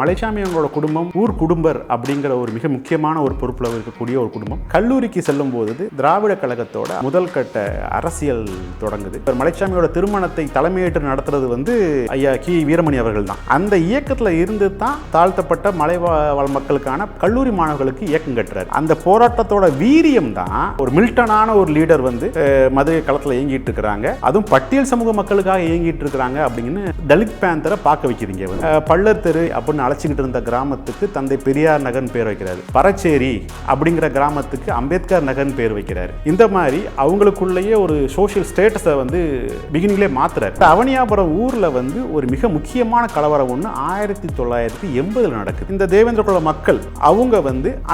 மலைச்சாமி அவங்களோட குடும்பம் ஊர் குடும்பர் அப்படிங்கிற ஒரு மிக முக்கியமான ஒரு பொறுப்பில் இருக்கக்கூடிய ஒரு குடும்பம். கல்லூரிக்கு செல்லும் போது திராவிட கழகத்தோட முதல் கட்ட அரசியல் தொடங்குது. மலைச்சாமியோட திருமணத்தை தலைமையேற்று நடத்துறது ஐயா கி வீரமணி அவர்கள் தான். அந்த இயக்கத்தில் இருந்து தான் தாழ்த்தப்பட்ட மலைவாழ் மக்களுக்கான கல்லூரி மாணவர்களுக்கு இயக்கம் கட்டுறாரு. அந்த போராட்டத்தோட வீரியம் தான் ஒரு மில்டனான ஒரு லீடர் மதுரை களத்தில் இயங்கிட்டு இருக்கிறாங்க. அதுவும் பட்டியல் சமூக மக்களுக்காக இயங்கிட்டு இருக்கிறாங்க அப்படின்னு தலித் பேந்தரை பார்க்க வைக்கிறீங்க. பள்ளர் தெரு அப்படின்னு அழைச்சிக்கிட்டு இருந்த கிராமத்துக்கு தந்தை பெரியார் நகர்னு பேர் வைக்கிறாரு. பரச்சேரி அப்படிங்கிற கிராமத்துக்கு அம்பேத்கர் நகர்னு பேர் வைக்கிறாரு. இந்த மாதிரி அவங்களுக்குள்ளேயே ஒரு சோசியல் ஸ்டேட்டஸை பிகினிங்லேயே மாத்துறாரு. அவனியாபுரம் ஊர்ல ஒரு மிக முக்கியமான கலவரம் ஒன்று 1980 நடக்குது. இந்த தேவேந்திர குல மக்கள் அவங்க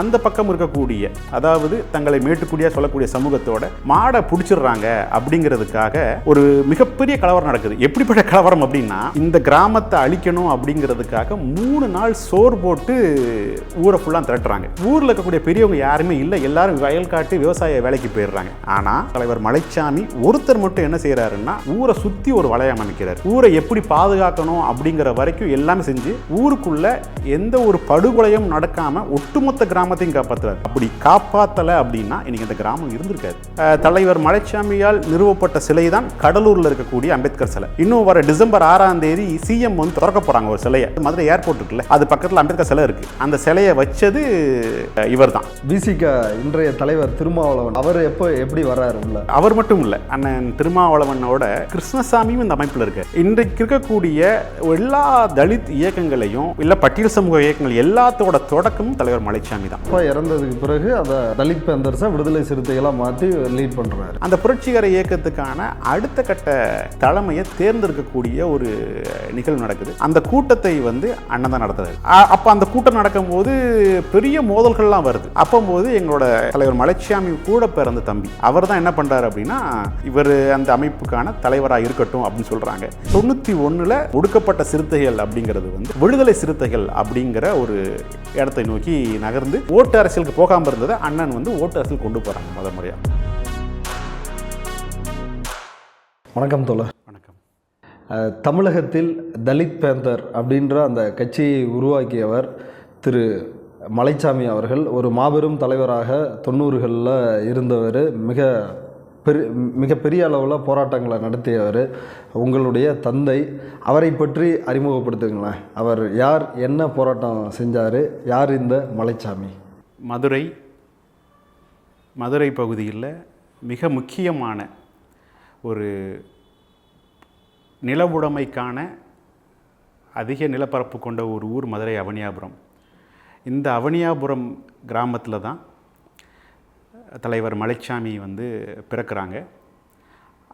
அந்த பக்கம் இருக்கக்கூடிய, அதாவது தங்களை மேட்டுக்குடியா சொல்லக்கூடிய சமூகத்தோட மாடை பிடிச்சிடுறாங்க அப்படிங்கிறதுக்காக ஒரு மிகப்பெரிய கலவரம் நடக்குது. எப்படிப்பட்ட கலவரம் அப்படின்னா, இந்த கிராமத்தை அழிக்கணும் அப்படிங்கிறதுக்காக 3 நாள் சோறு போட்டு ஊரை ஃபுல்லா திரட்டுறாங்க. ஊர்ல இருக்கக்கூடிய பெரியவங்க யாருமே இல்லை, எல்லாரும் வயல் காட்டு விவசாய வேலைக்கு போயிடுறாங்க. ஆனா தலைவர் மலைச்சாமி ஒருத்தர் மட்டும் என்ன செய்யறாருன்னா, ஊரை சுத்தி ஒரு வளையம் அமைக்கிறார். ஊரை எப்படி பாதுகாக்கணும் அப்படிங்கிற வரைக்கும் எல்லாமே செஞ்சு ஊருக்குள்ள எந்த ஒரு படுகொலையும் நடக்காம ஒட்டுமொத்த கிராமத்தையும் காப்பாற்றுறாரு. அப்படி காப்பாத்தல அப்படின்னா இன்னைக்கு இந்த கிராமம் இருந்திருக்காது. தலைவர் மலைச்சாமியால் நிறுவப்பட்ட சிலை தான் கடலூர்ல இருக்கக்கூடிய அம்பேத்கர் சிலை. இன்னும் வர டிசம்பர் 6ஆம் தேதி சிஎம் திறக்க போறாங்க ஒரு சிலையை. மதுரை ஏர்போர்ட் இருக்குல்ல, அது பக்கத்தில் அம்பேத்கர் சிலை இருக்கு. அந்த சிலையை வச்சது இவர் தான். விசிக இன்றைய தலைவர் திருமாவளவன் அவர் எப்படி வர்றாரு? அவர் மட்டும் இல்ல, அண்ணன் திருமாவளவனோட கிருஷ்ணசாமியும் இந்த அமைப்பில் இருக்கு. இன்றைக்கு இருக்கக்கூடிய எல்லா தலித் இயக்கங்களையும் இல்ல பட்டியல் சமூக இயக்கங்கள் எல்லாத்தோட தொடக்கமும் தலைவர் மலைச்சாமி தான். இறந்ததுக்கு பிறகு அதை தலித் பேந்தர்ஸை விடுதலை சிறுத்தைகளாக மாற்றி லீட் பண்றாரு. அந்த புரட்சிகர இயக்கத்துக்கான அடுத்த கட்ட தலைமையை தேர்ந்தெடுக்கக்கூடிய ஒரு நிகழ்வு நடக்குது. அந்த கூட்டத்தை அண்ணன் தான் நடத்துறாரு. அப்ப அந்த கூட்டம் நடக்கும் போது பெரிய மோதல்கள்லாம் வருது. அப்போது எங்களோட தலைவர் மலைச்சாமி கூட பிறந்த தம்பி அவர் தான் என்ன பண்றாரு அப்படின்னா, இவர் அந்த அமைப்புக்கான தலைவராக இருக்கட்டும் அப்படின்னு சொல்றாங்க. 91ல் ஒடுக்கப்பட்ட சிறுத்தைகள் அப்படிங்கிறது விடுதலை சிறுத்தைகள் அப்படிங்கிற ஒரு இடத்தை நோக்கி நகர்ந்து ஓட்டு அரசியலுக்கு போகாம இருந்ததை அண்ணன் ஓட்டு அரசியல் கொண்டு போறாங்க முதல் முறையா. வணக்கம் தோழர். வணக்கம். தமிழகத்தில் தலித் பேந்தர் அப்படின்ற அந்த கட்சியை உருவாக்கியவர் திரு மலைச்சாமி அவர்கள். ஒரு மாபெரும் தலைவராக 90களில் இருந்தவர். மிக பெரிய அளவில் போராட்டங்களை நடத்தியவர். உங்களுடைய தந்தை, அவரை பற்றி அறிமுகப்படுத்துங்களேன். அவர் யார், என்ன போராட்டம் செஞ்சார், யார் இந்த மலைச்சாமி? மதுரை பகுதியில் மிக முக்கியமான ஒரு நிலவுடைமைக்கான அதிக நிலப்பரப்பு கொண்ட ஒரு ஊர் மதுரை அவனியாபுரம். இந்த அவனியாபுரம் கிராமத்தில் தான் தலைவர் மலைச்சாமி பிறக்கிறாங்க.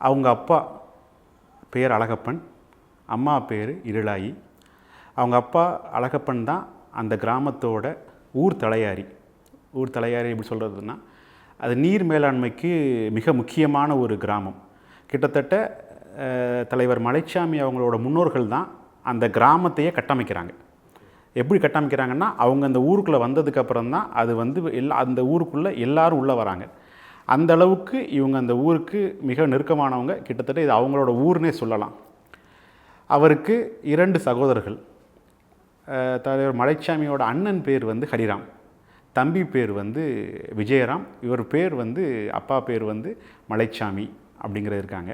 அவங்க அப்பா பேர் அழகப்பன், அம்மா பேர் இருளாயி. அவங்க அப்பா அழகப்பன் தான் அந்த கிராமத்தோட ஊர் தலையாரி எப்படி சொல்கிறதுனா, அது நீர் மேலாண்மைக்கு மிக முக்கியமான ஒரு கிராமம். கிட்டத்தட்ட தலைவர் மலைச்சாமி அவங்களோட முன்னோர்கள் தான் அந்த கிராமத்தையே கட்டமைக்கிறாங்க. எப்படி கட்டமைக்கிறாங்கன்னா, அவங்க அந்த ஊருக்குள்ளே வந்ததுக்கப்புறம் தான் அது அந்த ஊருக்குள்ளே எல்லாரும் உள்ளே வராங்க. அந்த அளவுக்கு இவங்க அந்த ஊருக்கு மிக நெருக்கமானவங்க. கிட்டத்தட்ட இது அவங்களோட ஊர்னே சொல்லலாம். அவருக்கு 2 சகோதரர்கள். தலைவர் மலைச்சாமியோட அண்ணன் பேர் ஹரிராம், தம்பி பேர் விஜயராம். இவர் பேர் அப்பா பேர் மலைச்சாமி அப்படிங்கிறது இருக்காங்க.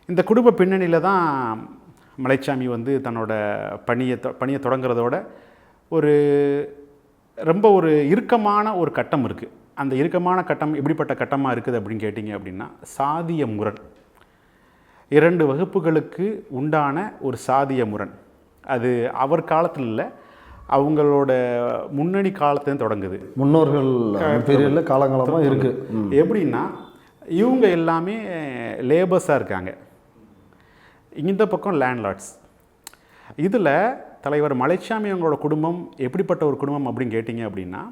இந்த குடும்ப பின்னணியில் தான் மலைச்சாமி தன்னோட பணியை தொடங்குறதோட ரொம்ப ஒரு இறுக்கமான ஒரு கட்டம் இருக்குது. அந்த இறுக்கமான கட்டம் எப்படிப்பட்ட கட்டமாக இருக்குது அப்படின்னு கேட்டிங்க அப்படின்னா, சாதிய முரண். 2 வகுப்புகளுக்கு உண்டான ஒரு சாதிய முரண். அது அவர் காலத்தில் இல்லை, அவங்களோட முன்னணி காலத்துலேருந்து தொடங்குது. முன்னோர்கள் பேரில் காலங்காலமாக இருக்குது. எப்படின்னா, இவங்க எல்லாமே லேபர்ஸாக இருக்காங்க, இந்த பக்கம் லேண்ட்லார்ட்ஸ். இதில் தலைவர் மலைச்சாமி அவங்களோட குடும்பம் எப்படிப்பட்ட ஒரு குடும்பம் அப்படின்னு கேட்டிங்க அப்படின்னா,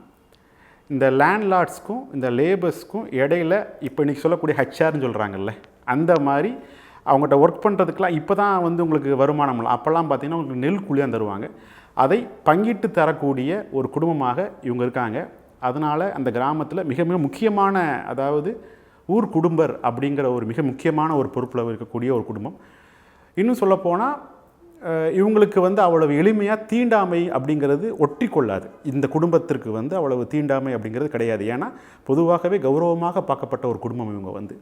இந்த லேண்ட்லார்ட்ஸ்க்கும் இந்த லேபர்ஸ்க்கும் இடையில இப்போ இன்றைக்கி சொல்லக்கூடிய ஹெச்ஆர்னு சொல்கிறாங்கல்ல, அந்த மாதிரி அவங்கள்ட்ட ஒர்க் பண்ணுறதுக்கெலாம் இப்போ தான் உங்களுக்கு வருமானம் இல்லை. அப்போல்லாம் பார்த்திங்கன்னா உங்களுக்கு நெல் கூலியாக தருவாங்க. அதை பங்கிட்டு தரக்கூடிய ஒரு குடும்பமாக இவங்க இருக்காங்க. அதனால் அந்த கிராமத்தில் மிக மிக முக்கியமான, அதாவது ஊர் குடும்பர் அப்படிங்கிற ஒரு மிக முக்கியமான ஒரு பொறுப்பில் இருக்கக்கூடிய ஒரு குடும்பம். இன்னும் சொல்லப்போனால் இவங்களுக்கு வந்து அவ்வளவு எளிமையாக தீண்டாமை அப்படிங்கிறது ஒட்டி கொள்ளாது. இந்த குடும்பத்திற்கு வந்து அவ்வளவு தீண்டாமை அப்படிங்கிறது கிடையாது. ஏன்னா பொதுவாகவே கௌரவமாக பார்க்கப்பட்ட ஒரு குடும்பம் இவங்க வந்து.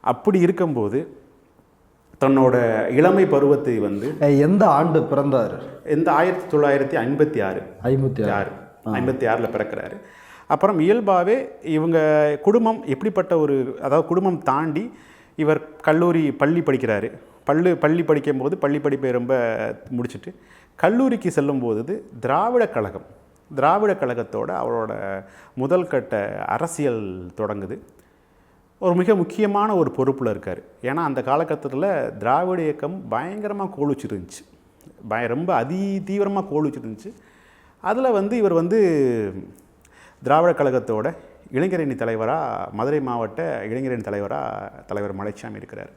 அப்படி இருக்கும்போது தன்னோட இளமை பருவத்தை வந்து எந்த ஆண்டு பிறந்தார்? இந்த 1956 56 பிறக்கிறாரு. அப்புறம் இயல்பாகவே இவங்க குடும்பம் எப்படிப்பட்ட ஒரு, அதாவது குடும்பம் தாண்டி இவர் பள்ளி படிக்கிறாரு. பள்ளி படிக்கும்போது பள்ளி படிப்பை ரொம்ப முடிச்சுட்டு கல்லூரிக்கு செல்லும்போது திராவிட கழகத்தோட அவரோட முதல் கட்ட அரசியல் தொடங்குது. ஒரு மிக முக்கியமான ஒரு பொறுப்பில் இருக்கார். ஏன்னா அந்த காலகட்டத்தில் திராவிட இயக்கம் பயங்கரமாக கோலிச்சிருந்துச்சு, ரொம்ப தீவிரமாக கோலிச்சிருந்துச்சு. அதில் வந்து இவர் வந்து திராவிட கழகத்தோட இளைஞரணி தலைவராக, மதுரை மாவட்ட இளைஞரணி தலைவர் மலைச்சாமி இருக்கிறார்.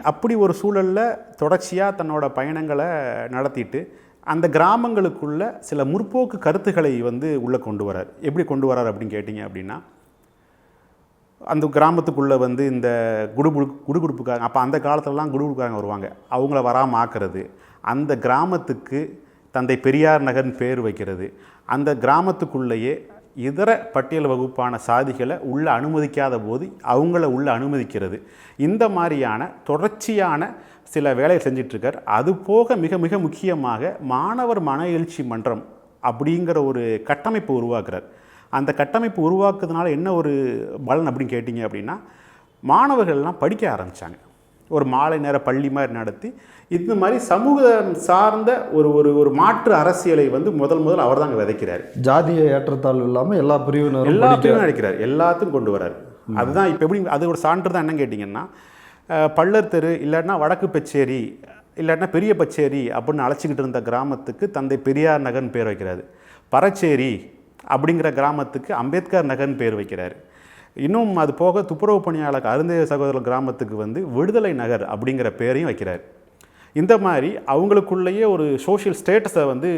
அப்படி ஒரு சூழலில் தொடர்ச்சியாக தன்னோட பயணங்களை நடத்திட்டு அந்த கிராமங்களுக்குள்ள சில முற்போக்கு கருத்துக்களை வந்து உள்ளே கொண்டு வரார். எப்படி கொண்டு வரார் அப்படின்னு கேட்டிங்க அப்படின்னா, அந்த கிராமத்துக்குள்ளே வந்து இந்த குடுகுடுப்புக்காரங்க, அப்போ அந்த காலத்துலலாம் குடுகுடுப்புக்காரங்க வருவாங்க, அவங்கள வராமல் ஆக்கிறது, அந்த கிராமத்துக்கு தந்தை பெரியார் நகர்னு பேர் வைக்கிறது, அந்த கிராமத்துக்குள்ளேயே இதர பட்டியல் வகுப்பான சாதிகளை உள்ளே அனுமதிக்காத போது அவங்கள உள்ளே அனுமதிக்கிறது, இந்த மாதிரியான தொடர்ச்சியான சில வேலையை செஞ்சிட்ருக்கார். அது போக மிக மிக முக்கியமாக மாணவர் மன எழுச்சி மன்றம் அப்படிங்கிற ஒரு கட்டமைப்பு உருவாக்குறார். அந்த கட்டமைப்பு உருவாக்குறதுனால என்ன ஒரு பலன் அப்படின்னு கேட்டிங்க அப்படின்னா, மாணவர்கள்லாம் படிக்க ஆரம்பித்தாங்க. ஒரு மாலை நேர பள்ளி மாதிரி நடத்தி இந்த மாதிரி சமூகம் சார்ந்த ஒரு மாற்று அரசியலை வந்து முதல் அவர் தாங்க விதைக்கிறார். ஜாதிய ஏற்றத்தாழ்வு இல்லாமல் எல்லா பிரிவினரும் நினைக்கிறார், எல்லாத்தையும் கொண்டு வரார். அதுதான் இப்போ எப்படி, அது ஒரு சான்று தான். என்னன்னு கேட்டிங்கன்னா, பள்ளர் தெரு இல்லாட்டினா வடக்கு பச்சேரி இல்லாட்டினா பெரிய பச்சேரி அப்படின்னு அழைச்சிக்கிட்டு இருந்த கிராமத்துக்கு தந்தை பெரியார் நகர்னு பேர் வைக்கிறாரு. பறச்சேரி அப்படிங்கிற கிராமத்துக்கு அம்பேத்கர் நகர்னு பேர் வைக்கிறார். இன்னும் அது போக துப்புரவு பணியாளர் அருந்தேய சகோதரர் கிராமத்துக்கு வந்து விடுதலை நகர் அப்படிங்கிற பேரையும் வைக்கிறார். இந்த மாதிரி அவங்களுக்குள்ளேயே ஒரு சோஷியல் ஸ்டேட்டஸை வந்து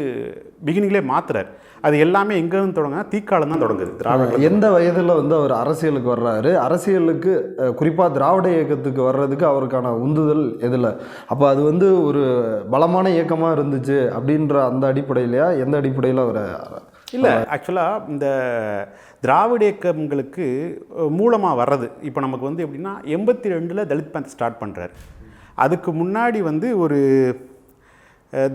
பிகினிங்லே மாற்றுறார். அது எல்லாமே எங்கேருந்து தொடங்குனா தீக்காலம் தான் தொடங்குது. திராவிட எந்த வயதில் வந்து அவர் அரசியலுக்கு வர்றாரு, அரசியலுக்கு குறிப்பாக திராவிட இயக்கத்துக்கு வர்றதுக்கு அவருக்கான உந்துதல் எதில்? அப்போ அது வந்து ஒரு பலமான இயக்கமாக இருந்துச்சு அப்படின்ற அந்த அடிப்படையிலையா, எந்த அடிப்படையில் அவர்? இல்லை, ஆக்சுவலாக இந்த திராவிட இயக்கங்களுக்கு மூலமாக வர்றது இப்போ நமக்கு வந்து எப்படின்னா 82 தலித் பேந்த் ஸ்டார்ட் பண்ணுறாரு. அதுக்கு முன்னாடி வந்து ஒரு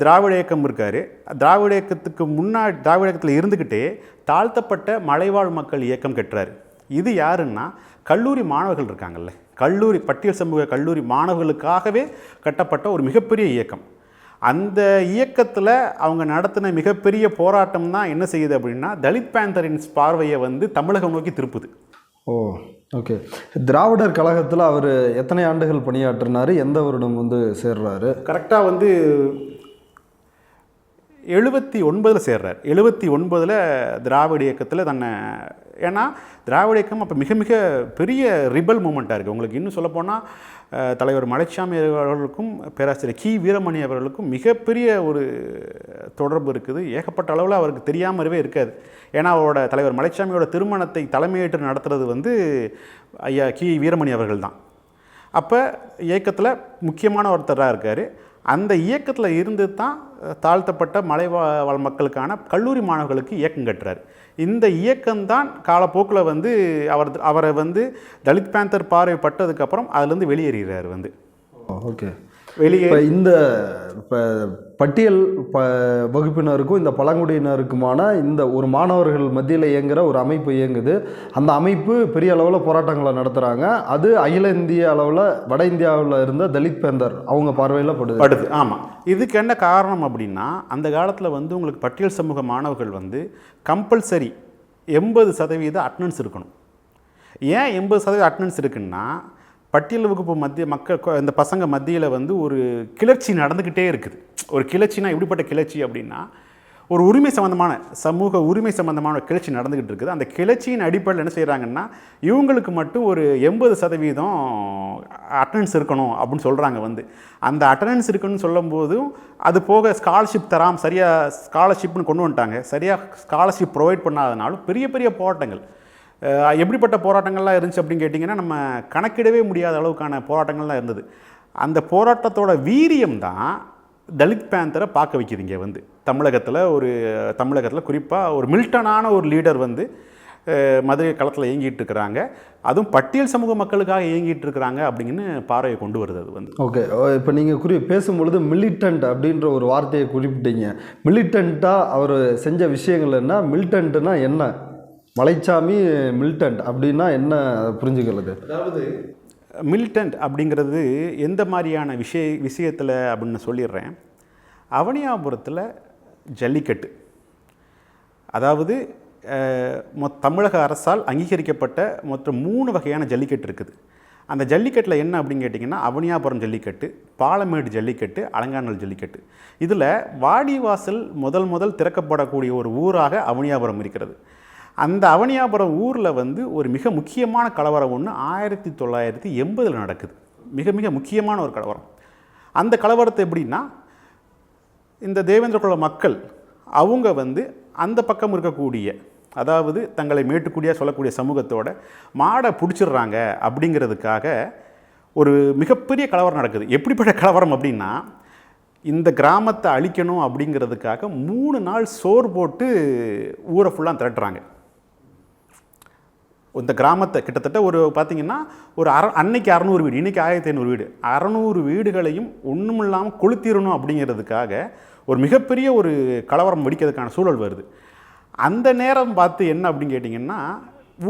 திராவிட இயக்கம் இருக்கார். திராவிட இயக்கத்தில் இருந்துக்கிட்டே தாழ்த்தப்பட்ட மலைவாழ் மக்கள் இயக்கம் கட்டுறாரு. இது யாருன்னா கல்லூரி மாணவர்கள் இருக்காங்கல்ல, பட்டியல் சமூக கல்லூரி மாணவர்களுக்காகவே கட்டப்பட்ட ஒரு மிகப்பெரிய இயக்கம். அந்த இயக்கத்தில் அவங்க நடத்தின மிகப்பெரிய போராட்டம் தான் என்ன செய்யுது அப்படின்னா, தலித் பேந்தரின் பார்வையை வந்து தமிழகம் நோக்கி திருப்புது. ஓ, ஓகே. திராவிடர் கழகத்தில் அவர் எத்தனை ஆண்டுகள் பணியாற்றினார்? எந்த வருடம் வந்து சேர்றாரு? கரெக்டாக வந்து 79 சேர்றார். 79 திராவிட இயக்கத்தில் தன்னை, ஏன்னா திராவிட இயக்கம் அப்போ மிக மிக பெரிய ரிபல் மூமெண்ட்டாக இருக்குது. உங்களுக்கு இன்னும் சொல்லப்போனால் தலைவர் மலைச்சாமி அவர்களுக்கும் பேராசிரியர் கி வீரமணி அவர்களுக்கும் மிகப்பெரிய ஒரு தொடர்பு இருக்குது. ஏகப்பட்ட அளவில் அவருக்கு தெரியாமவே இருக்காது. ஏன்னா அவரோட தலைவர் மலைச்சாமியோட திருமணத்தை தலைமையேற்று நடத்துறது வந்து ஐயா கி வீரமணி அவர்கள் தான். அப்போ இயக்கத்தில் முக்கியமான ஒருத்தராக இருக்கார். அந்த இயக்கத்தில் இருந்து தான் தாழ்த்தப்பட்ட மலைவாழ் மக்களுக்கான கல்லூரி மாணவர்களுக்கு இயக்கம் கட்டுறார். இந்த இயக்கம்தான் காலப்போக்கில் வந்து அவரை வந்து தலித் பேந்தர் பார்வைப்பட்டதுக்கப்புறம் அதுலேருந்து வெளியேறுகிறார் வந்து. ஓகே. வெளியே இந்த பட்டியல் வகுப்பினருக்கும் இந்த பழங்குடியினருக்குமான இந்த ஒரு மாணவர்கள் மத்தியில் இயங்குகிற ஒரு அமைப்பு இயங்குது. அந்த அமைப்பு பெரிய அளவில் போராட்டங்களை நடத்துகிறாங்க. அது அகில இந்திய அளவில் வட இந்தியாவில் இருந்த தலித் பேந்தர் அவங்க பார்வையில் படுது. ஆமாம். இதுக்கு என்ன காரணம் அப்படின்னா, அந்த காலத்தில் வந்து உங்களுக்கு பட்டியல் சமூக மாணவர்கள் வந்து கம்பல்சரி 80% அட்டெண்டன்ஸ் இருக்கணும். ஏன் 80% அட்டெண்டன்ஸ் இருக்குன்னா, பட்டியல் வகுப்பு இந்த பசங்க மத்தியில் வந்து ஒரு கிளர்ச்சி நடந்துக்கிட்டே இருக்குது. ஒரு கிளர்ச்சினா எப்படிப்பட்ட கிளர்ச்சி அப்படின்னா, ஒரு உரிமை சம்மந்தமான சமூக உரிமை சம்மந்தமான கிளர்ச்சி நடந்துக்கிட்டு இருக்குது. அந்த கிளர்ச்சியின் அடிப்படையில் என்ன செய்கிறாங்கன்னா, இவங்களுக்கு மட்டும் ஒரு 80% அட்டெண்டன்ஸ் இருக்கணும் அப்படின்னு சொல்கிறாங்க வந்து. அந்த அட்டெண்டன்ஸ் இருக்குன்னு சொல்லும்போதும் அது போக ஸ்காலர்ஷிப் சரியாக ஸ்காலர்ஷிப்னு கொண்டு வந்துட்டாங்க. சரியாக ஸ்காலர்ஷிப் ப்ரொவைட் பண்ணாதனாலும் பெரிய பெரிய போராட்டங்கள், எப்படிப்பட்ட போராட்டங்கள்லாம் இருந்துச்சு அப்படின்னு கேட்டிங்கன்னா, நம்ம கணக்கிடவே முடியாத அளவுக்கான போராட்டங்கள்லாம் இருந்தது. அந்த போராட்டத்தோட வீரியம் தான் தலித் பேந்தரை பார்க்க வைக்கிதுங்க வந்து தமிழகத்தில் குறிப்பாக ஒரு மில்டனான ஒரு லீடர் வந்து மதுரை களத்தில் இயங்கிட்டு இருக்கிறாங்க, அதுவும் பட்டியல் சமூக மக்களுக்காக இயங்கிட்டு இருக்கிறாங்க அப்படிங்கன்னு பார்வையை கொண்டு வருது அது வந்து. ஓகே, இப்போ நீங்கள் பேசும்பொழுது மிலிட்டன்ட் அப்படின்ற ஒரு வார்த்தையை குறிப்பிட்டீங்க. மிலிட்டண்ட்டாக அவர் செஞ்ச விஷயங்கள் என்ன, மிலிட்டன்ட்னா என்ன, மலைச்சாமி மிலிட்டன்ட் அப்படின்னா என்ன புரிஞ்சுக்கிறது? அதாவது மிலிட்டன்ட் அப்படிங்கிறது எந்த மாதிரியான விஷயத்தில் அப்படின்னு சொல்லிடுறேன். அவனியாபுரத்தில் ஜல்லிக்கட்டு, அதாவது தமிழக அரசால் அங்கீகரிக்கப்பட்ட மொத்தம் 3 வகையான ஜல்லிக்கட்டு இருக்குது. அந்த ஜல்லிக்கட்டில் என்ன அப்படின்னு கேட்டிங்கன்னா, அவனியாபுரம் ஜல்லிக்கட்டு, பாலமேடு ஜல்லிக்கட்டு, அலங்காநல்லூர் ஜல்லிக்கட்டு. இதில் வாடிவாசல் முதல் திறக்கப்படக்கூடிய ஒரு ஊராக அவனியாபுரம் இருக்கிறது. அந்த அவனியாபுரம் ஊரில் வந்து ஒரு மிக முக்கியமான கலவரம் ஒன்று 1980 நடக்குது. மிக மிக முக்கியமான ஒரு கலவரம். அந்த கலவரத்தை எப்படின்னா, இந்த தேவேந்திர குல மக்கள் அவங்க வந்து அந்த பக்கம் இருக்கக்கூடிய, அதாவது தங்களை மேட்டுக்குடியாக சொல்லக்கூடிய சமூகத்தோட மாடை பிடிச்சிடுறாங்க அப்படிங்கிறதுக்காக ஒரு மிகப்பெரிய கலவரம் நடக்குது. எப்படிப்பட்ட கலவரம் அப்படின்னா, இந்த கிராமத்தை அழிக்கணும் அப்படிங்கிறதுக்காக 3 நாள் சோறு போட்டு ஊரை ஃபுல்லாக திரட்டுறாங்க. இந்த கிராமத்தை கிட்டத்தட்ட ஒரு பார்த்திங்கன்னா ஒரு அன்னைக்கு 600 வீடு, இன்றைக்கி 1500 வீடு, 600 வீடுகளையும் ஒன்றும் இல்லாமல் கொளுத்திடணும் அப்படிங்கிறதுக்காக ஒரு மிகப்பெரிய ஒரு கலவரம் வெடிக்கிறதுக்கான சூழல் வருது. அந்த நேரம் பார்த்து என்ன அப்படின்னு கேட்டிங்கன்னா,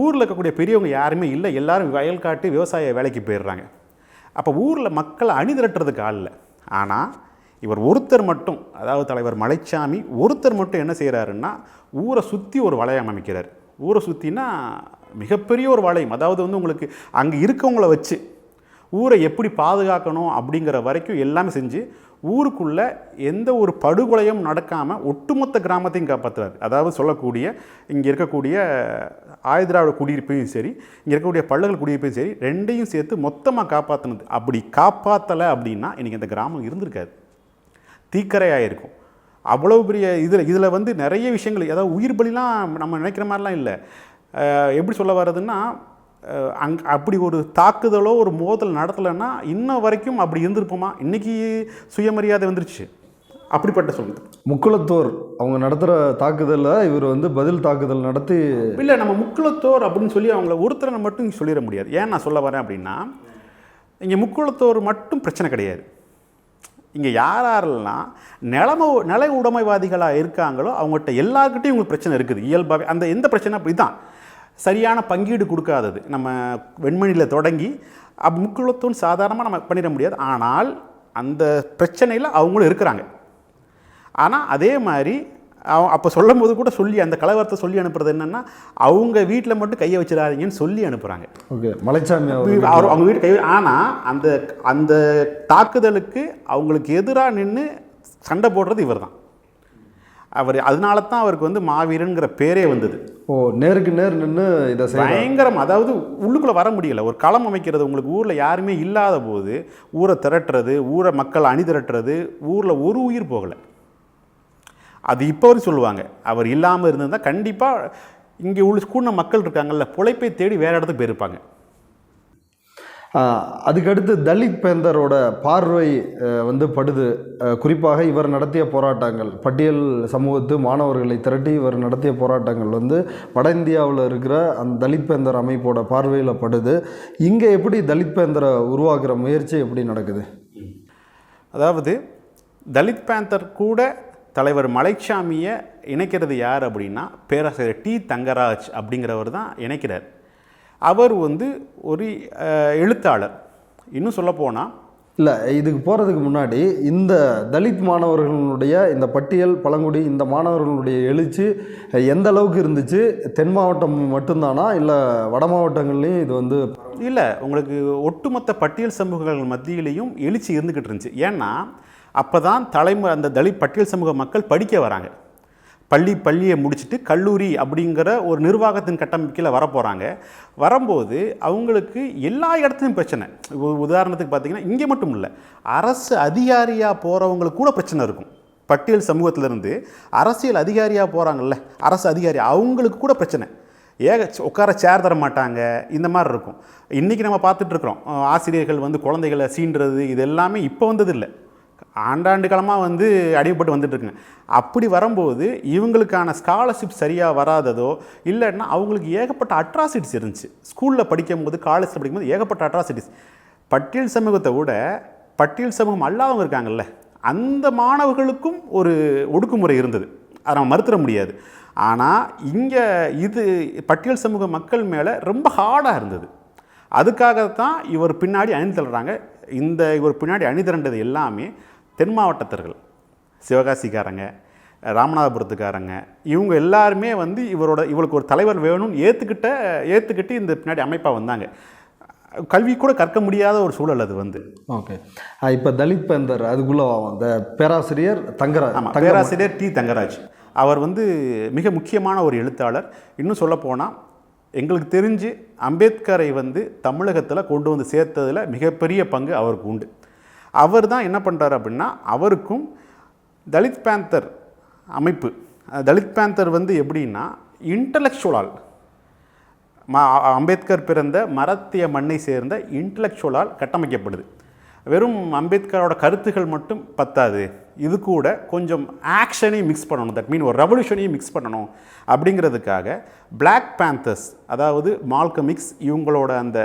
ஊரில் இருக்கக்கூடிய பெரியவங்க யாருமே இல்லை, எல்லோரும் வயல் காட்டு விவசாய வேலைக்கு போயிடுறாங்க. அப்போ ஊரில் மக்களை அணிதிரட்டுறதுக்கு ஆள் இல்லை. ஆனால் இவர் ஒருத்தர் மட்டும், அதாவது தலைவர் மலைச்சாமி ஒருத்தர் மட்டும் என்ன செய்கிறாருன்னா, ஊரை சுற்றி ஒரு வளையம் அமைக்கிறார். ஊரை சுற்றினா மிகப்பெரிய ஒரு வளையம், அதாவது வந்து உங்களுக்கு அங்கே இருக்கவங்கள வச்சு ஊரை எப்படி பாதுகாக்கணும் அப்படிங்கிற வரைக்கும் எல்லாமே செஞ்சு ஊருக்குள்ளே எந்த ஒரு படுகொலையும் நடக்காமல் ஒட்டுமொத்த கிராமத்தையும் காப்பாற்றுறாரு. அதாவது சொல்லக்கூடிய இங்கே இருக்கக்கூடிய ஆயுதிராவிட குடியிருப்பையும் சரி, இங்கே இருக்கக்கூடிய பள்ளங்கள் குடியிருப்பையும் சரி, ரெண்டையும் சேர்த்து மொத்தமாக காப்பாற்றினது. அப்படி காப்பாற்றலை அப்படின்னா இன்றைக்கி அந்த கிராமம் இருந்திருக்காது, தீக்கரையாக இருக்கும். அவ்வளோ பெரிய இதில் வந்து நிறைய விஷயங்கள், அதாவது உயிர் பலிலாம் நம்ம நினைக்கிற மாதிரிலாம் இல்லை. எப்படி சொல்ல வர்றதுன்னா, அப்படி ஒரு தாக்குதலோ ஒரு மோதல் நடத்தலைன்னா இன்ன வரைக்கும் அப்படி இருந்திருப்போமா? இன்றைக்கி சுயமரியாதை வந்துருச்சு. அப்படிப்பட்ட சொல்லுது முக்குளத்தோர் அவங்க நடத்துகிற தாக்குதலில் இவர் வந்து பதில் தாக்குதல் நடத்தி, இல்லை நம்ம முக்குளத்தோர் அப்படின்னு சொல்லி அவங்கள ஒருத்தரை மட்டும் சொல்லிட முடியாது. ஏன் நான் சொல்ல வரேன் அப்படின்னா, இங்கே முக்குளத்தோர் மட்டும் பிரச்சனை கிடையாது. இங்கே யாரெல்லாம் நில உடைமைவாதிகளாக இருக்காங்களோ அவங்ககிட்ட எல்லாருக்கிட்டையும் உங்களுக்கு பிரச்சனை இருக்குது இயல்பாகவே. அந்த எந்த பிரச்சனை அப்படி தான், சரியான பங்கீடு கொடுக்காதது. நம்ம வெண்மணியில் தொடங்கி முக்குளத்தோன் சாதாரணமாக நம்ம பண்ணிட முடியாது. ஆனால் அந்த பிரச்சனையில் அவங்களும் இருக்கிறாங்க. ஆனால் அதே மாதிரி அப்போ சொல்லும் போது கூட சொல்லி அந்த கலவரத்தை சொல்லி அனுப்புறது என்னென்னா, அவங்க வீட்டில் மட்டும் கையை வச்சிடாதீங்கன்னு சொல்லி அனுப்புகிறாங்க. ஓகே, மலைச்சாமி அவங்க வீட்டு கை. ஆனால் அந்த அந்த தாக்குதலுக்கு அவங்களுக்கு எதிராக நின்று சண்டை போடுறது இவர் தான். அதனால தான் அவருக்கு வந்து மாவீரன்கிற பேரே வந்தது. நேருக்கு நேர் நின்று இதை பயங்கரம். அதாவது உள்ளுக்குள்ளே வர முடியல, ஒரு களம் அமைக்கிறது. உங்களுக்கு ஊரில் யாருமே இல்லாத போது ஊரை திரட்டுறது, ஊரை மக்கள் அணி திரட்டுறது, ஊரில் ஒரு உயிர் போகலை. அது இப்போ வரைக்கும் சொல்லுவாங்க. அவர் இல்லாமல் இருந்திருந்தால் கண்டிப்பாக இங்கே உள்ள கூடின மக்கள் இருக்காங்கல்ல, பொழைப்பை தேடி வேறு இடத்துக்கு போயிருப்பாங்க. அதுக்கடுத்து தலித் பேந்தரோட பார்வை வந்து படுது. குறிப்பாக இவர் நடத்திய போராட்டங்கள், பட்டியல் சமூகத்து மாணவர்களை திரட்டி இவர் நடத்திய போராட்டங்கள் வந்து வட இந்தியாவில் இருக்கிற அந்த தலித் பேந்தர் அமைப்போட பார்வையில் படுது. இங்கே எப்படி தலித் பேந்தரை உருவாக்குற முயற்சி எப்படி நடக்குது? அதாவது தலித் பேந்தர் கூட தலைவர் மலைச்சாமியை இணைக்கிறது யார் அப்படின்னா, பேராசிரியர் டி தங்கராஜ் அப்படிங்கிறவர் தான் இணைக்கிறார். அவர் வந்து ஒரு எழுத்தாளர். இன்னும் சொல்லப்போனால், இல்லை இதுக்கு போகிறதுக்கு முன்னாடி இந்த தலித் மாணவர்களுடைய இந்த பட்டியல் பழங்குடி இந்த மாணவர்களுடைய எழுச்சி எந்த அளவுக்கு இருந்துச்சு? தென் மாவட்டம் மட்டும்தானா, இல்லை வட மாவட்டங்கள்லேயும் இது வந்து? இல்லை, உங்களுக்கு ஒட்டுமொத்த பட்டியல் சமூகங்கள் மத்தியிலையும் எழுச்சி இருந்துக்கிட்டு இருந்துச்சு. ஏன்னா அப்போ தான் அந்த தலித் பட்டியல் சமூக மக்கள் படிக்க வராங்க. பள்ளியை முடிச்சுட்டு கல்லூரி அப்படிங்கிற ஒரு நிர்வாகத்தின் கட்டமைப்பில் வரப்போகிறாங்க. வரும்போது அவங்களுக்கு எல்லா இடத்துலையும் பிரச்சனை. உதாரணத்துக்கு பார்த்திங்கன்னா, இங்கே மட்டும் இல்லை, அரசு அதிகாரியாக போகிறவங்களுக்கு கூட பிரச்சனை இருக்கும். பட்டியல் சமூகத்திலேருந்து அரசியல் அதிகாரியாக போகிறாங்கல்ல, அரசு அதிகாரி, அவங்களுக்கு கூட பிரச்சனை. உட்கார சேர் தர மாட்டாங்க, இந்த மாதிரி இருக்கும். இன்றைக்கி நம்ம பார்த்துட்ருக்குறோம், ஆசிரியர்கள் வந்து குழந்தைகளை சீண்டுறது, இது எல்லாமே இப்போ வந்ததில்லை. ஆண்டாண்டு காலமாக வந்து அடிபட்டு வந்துட்டுருக்குங்க. அப்படி வரும்போது இவங்களுக்கான ஸ்காலர்ஷிப் சரியாக வராததோ இல்லைன்னா அவங்களுக்கு ஏகப்பட்ட அட்ராசிட்டிஸ் இருந்துச்சு. ஸ்கூலில் படிக்கும்போது காலேஜில் படிக்கும்போது ஏகப்பட்ட அட்ராசிட்டிஸ். பட்டியல் சமூகத்தை விட பட்டியல் சமூகம் அல்லாதவங்க இருக்காங்கல்ல, அந்த மாணவர்களுக்கும் ஒரு ஒடுக்குமுறை இருந்தது. அதை நம்ம மறுத்துட முடியாது. ஆனால் இங்கே இது பட்டியல் சமூக மக்கள் மேலே ரொம்ப ஹார்டாக இருந்தது. அதுக்காகத்தான் இவர் பின்னாடி அணி தள்ளுறாங்க. இவர் பின்னாடி அணி திரண்டது எல்லாமே தென் மாவட்டத்தர்கள், சிவகாசிக்காரங்க, ராமநாதபுரத்துக்காரங்க, இவங்க எல்லாருமே வந்து இவளுக்கு ஒரு தலைவர் வேணும்னு ஏற்றுக்கிட்டு இந்த பின்னாடி அமைப்பாக வந்தாங்க. கல்வி கூட கற்க முடியாத ஒரு சூழல் அது வந்து. ஓகே, இப்போ தலித் பேந்தர் அதுக்குள்ளே இந்த பேராசிரியர் தங்கராஜ். ஆமாம், பேராசிரியர் டி. தங்கராஜ் அவர் வந்து மிக முக்கியமான ஒரு எழுத்தாளர். இன்னும் சொல்லப்போனால் எங்களுக்கு தெரிஞ்சு அம்பேத்கரை வந்து தமிழகத்தில் கொண்டு வந்து சேர்த்ததில் மிகப்பெரிய பங்கு அவருக்கு உண்டு. அவர் தான் என்ன பண்ணுறாரு அப்படின்னா, அவருக்கும் தலித் பேந்தர் அமைப்பு, தலித் பேந்தர் வந்து எப்படின்னா இன்டலெக்சுவலால், அம்பேத்கர் பிறந்த மரத்திய மண்ணை சேர்ந்த இன்டலெக்சுவலால் கட்டமைக்கப்படுது. வெறும் அம்பேத்கரோட கருத்துகள் மட்டும் பத்தாது, இது கூட கொஞ்சம் ஆக்ஷனையும் மிக்ஸ் பண்ணணும். தட் மீன் ஒரு ரெவல்யூஷனையும் மிக்ஸ் பண்ணணும். அப்படிங்கிறதுக்காக பிளாக் பேந்தர்ஸ், அதாவது மால்கம் எக்ஸ் இவங்களோட அந்த